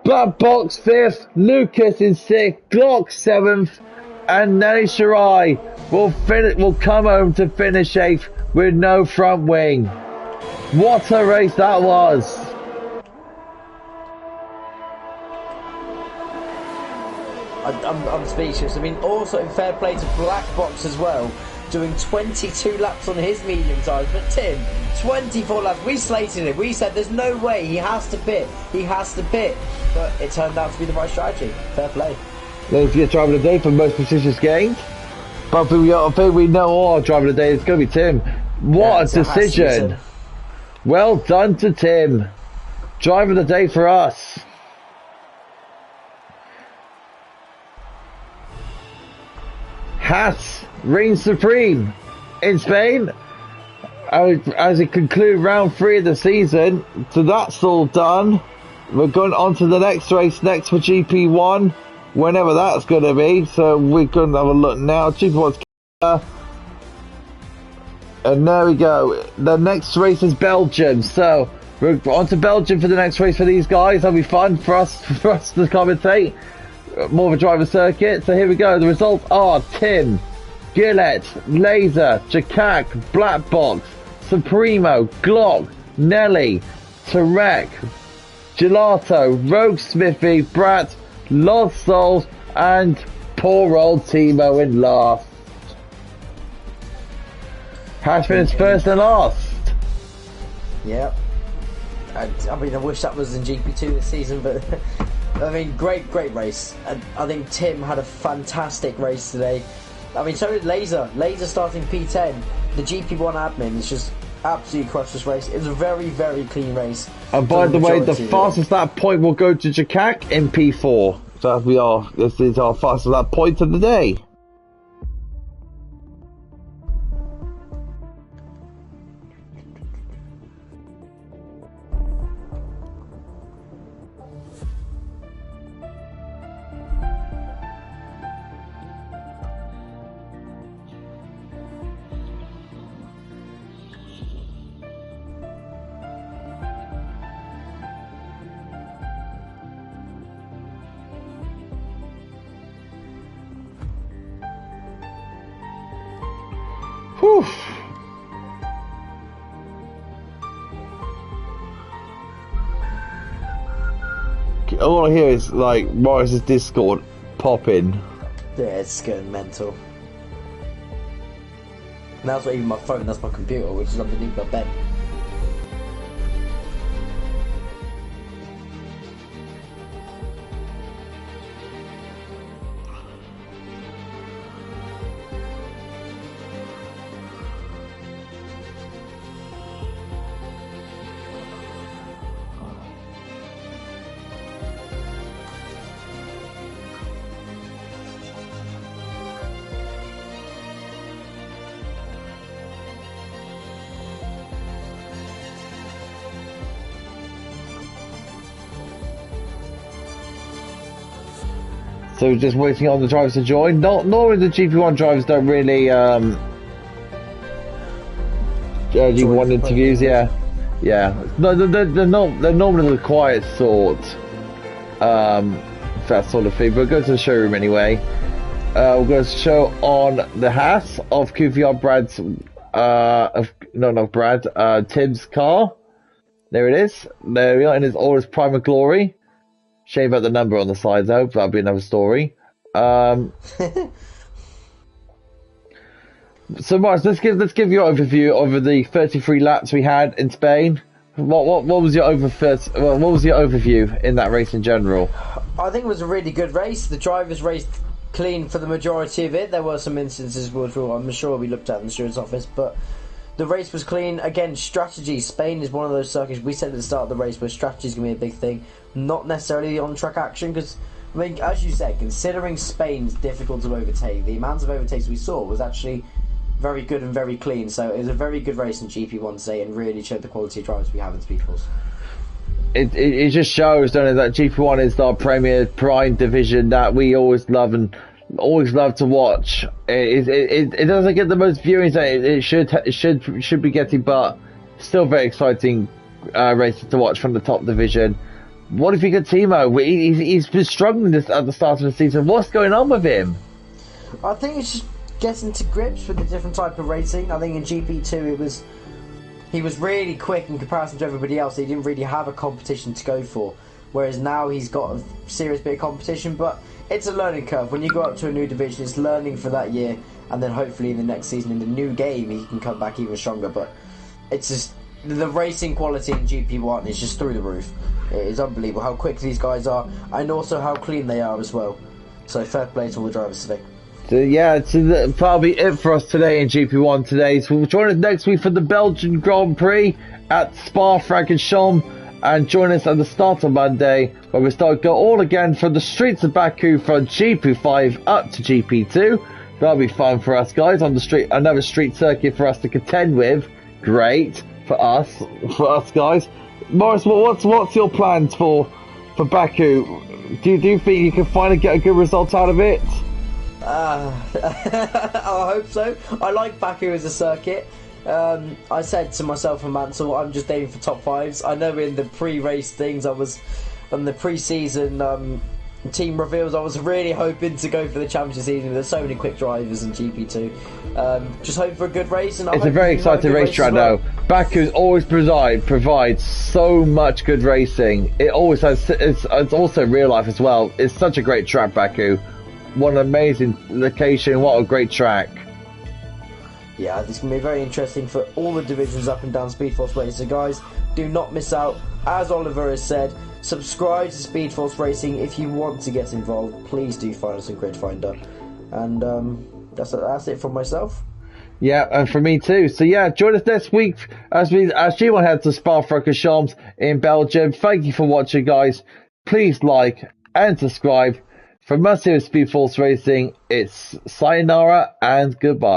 Blood Box fifth. Lucas in sixth. Glock seventh. And Nelly Shirai will come home to finish eighth with no front wing. What a race that was! I'm speechless. I mean, also fair play to Black Box as well, doing 22 laps on his medium tyres. But Tim, 24 laps. We slated him. We said there's no way, he has to pit. He has to pit. But it turned out to be the right strategy. Fair play. Let's get driver of the day for most prestigious games. But I think we know our driver of the day is going to be Tim. What a decision. Well done to Tim. Driver of the day for us. Haas reigns supreme in Spain as it concludes round 3 of the season. So that's all done. We're going on to the next race next for GP1, whenever that's going to be. So we're going to have a look now. GP1's and there we go. The next race is Belgium. So We're on to Belgium for the next race for these guys. That'll be fun for us to commentate. More of a driver circuit. So here we go. The results are Tim, Gillette, Laser, Jakak, Blackbox, Supremo, Glock, Nelly, Tarek, Gelato, Rogue Smithy, Brat, Lost Souls, and poor old Timo in last. Has finished first and last. Yep. I mean, I wish that was in GP2 this season, but I mean, great race. I think Tim had a fantastic race today. I mean, so did Laser. Laser starting P10. The GP1 admin is just absolutely crushed this race. It was a very, very clean race. And by the way, the fastest that point will go to Jakak in P4. So this is our fastest that point of the day. Whew. All I hear is like Morris's Discord popping. Yeah, it's going mental. And that's not even my phone, that's my computer, which is underneath my bed. So we're just waiting on the drivers to join. Normally the GP1 drivers don't really GP1 interviews, yeah. No, they're normally the quiet sort. That sort of thing. But we'll go to the showroom anyway. We're going to show on the Haas of QVR Brad's Tim's car. There it is. There we are in all his prime of glory. Shame about the number on the side though, but that'll be another story. So Mars, let's give your overview over the 33 laps we had in Spain. What was your overview in that race in general? I think it was a really good race. The drivers raced clean for the majority of it. There were some instances which I'm sure we looked at in the stewards office, but the race was clean. Again, strategy. Spain is one of those circuits we said at the start of the race where strategy is going to be a big thing, not necessarily the on-track action. Because, I mean, as you said, considering Spain's difficult to overtake, the amount of overtakes we saw was actually very good and very clean. So it was a very good race in GP1 today and really showed the quality of drivers we have in Speed Force. It just shows, don't it, that GP1 is our premier prime division that we always love and always love to watch. It doesn't get the most viewings that it should be getting, but still very exciting races to watch from the top division. What if you get Timo? He's been struggling at the start of the season. What's going on with him? I think it's just getting to grips with the different type of racing. I think in GP2 he was really quick in comparison to everybody else. He didn't really have a competition to go for, whereas now he's got a serious bit of competition. But it's a learning curve. When you go up to a new division, it's learning for that year, and then hopefully in the next season, in the new game, he can come back even stronger. But it's just the racing quality in GP1 is just through the roof. It is unbelievable how quick these guys are, and also how clean they are as well. So fair play to all the drivers today. So yeah, that'll be it for us today in GP1 today. So we'll join us next week for the Belgian Grand Prix at Spa-Francorchamps, and join us at the start of Monday where we go all again from the streets of Baku from GP5 up to GP2. That'll be fun for us guys on the street, another street circuit for us to contend with. Great for us guys. Morris, what's your plans for Baku? Do you think you can finally get a good result out of it? I hope so. I like Baku as a circuit. I said to myself and Mansell, I'm just aiming for top 5s. I know in the pre-race things, on the pre-season team reveals, I was really hoping to go for the championship season. There's so many quick drivers in GP2. Just hoping for a good race. And it's a very exciting racetrack though. Baku's always provides so much good racing. It always has. It's also real life as well. It's such a great track, Baku. What an amazing location. What a great track. Yeah, this can be very interesting for all the divisions up and down Speed Force Racing. So guys, do not miss out. As Oliver has said, subscribe to Speed Force Racing if you want to get involved. Please do find us on Grid Finder. And that's it from myself. Yeah, and for me too. So yeah, join us next week as G1 heads to Spa-Francorchamps in Belgium. Thank you for watching, guys. Please like and subscribe. From us here at Speed Force Racing, it's sayonara and goodbye.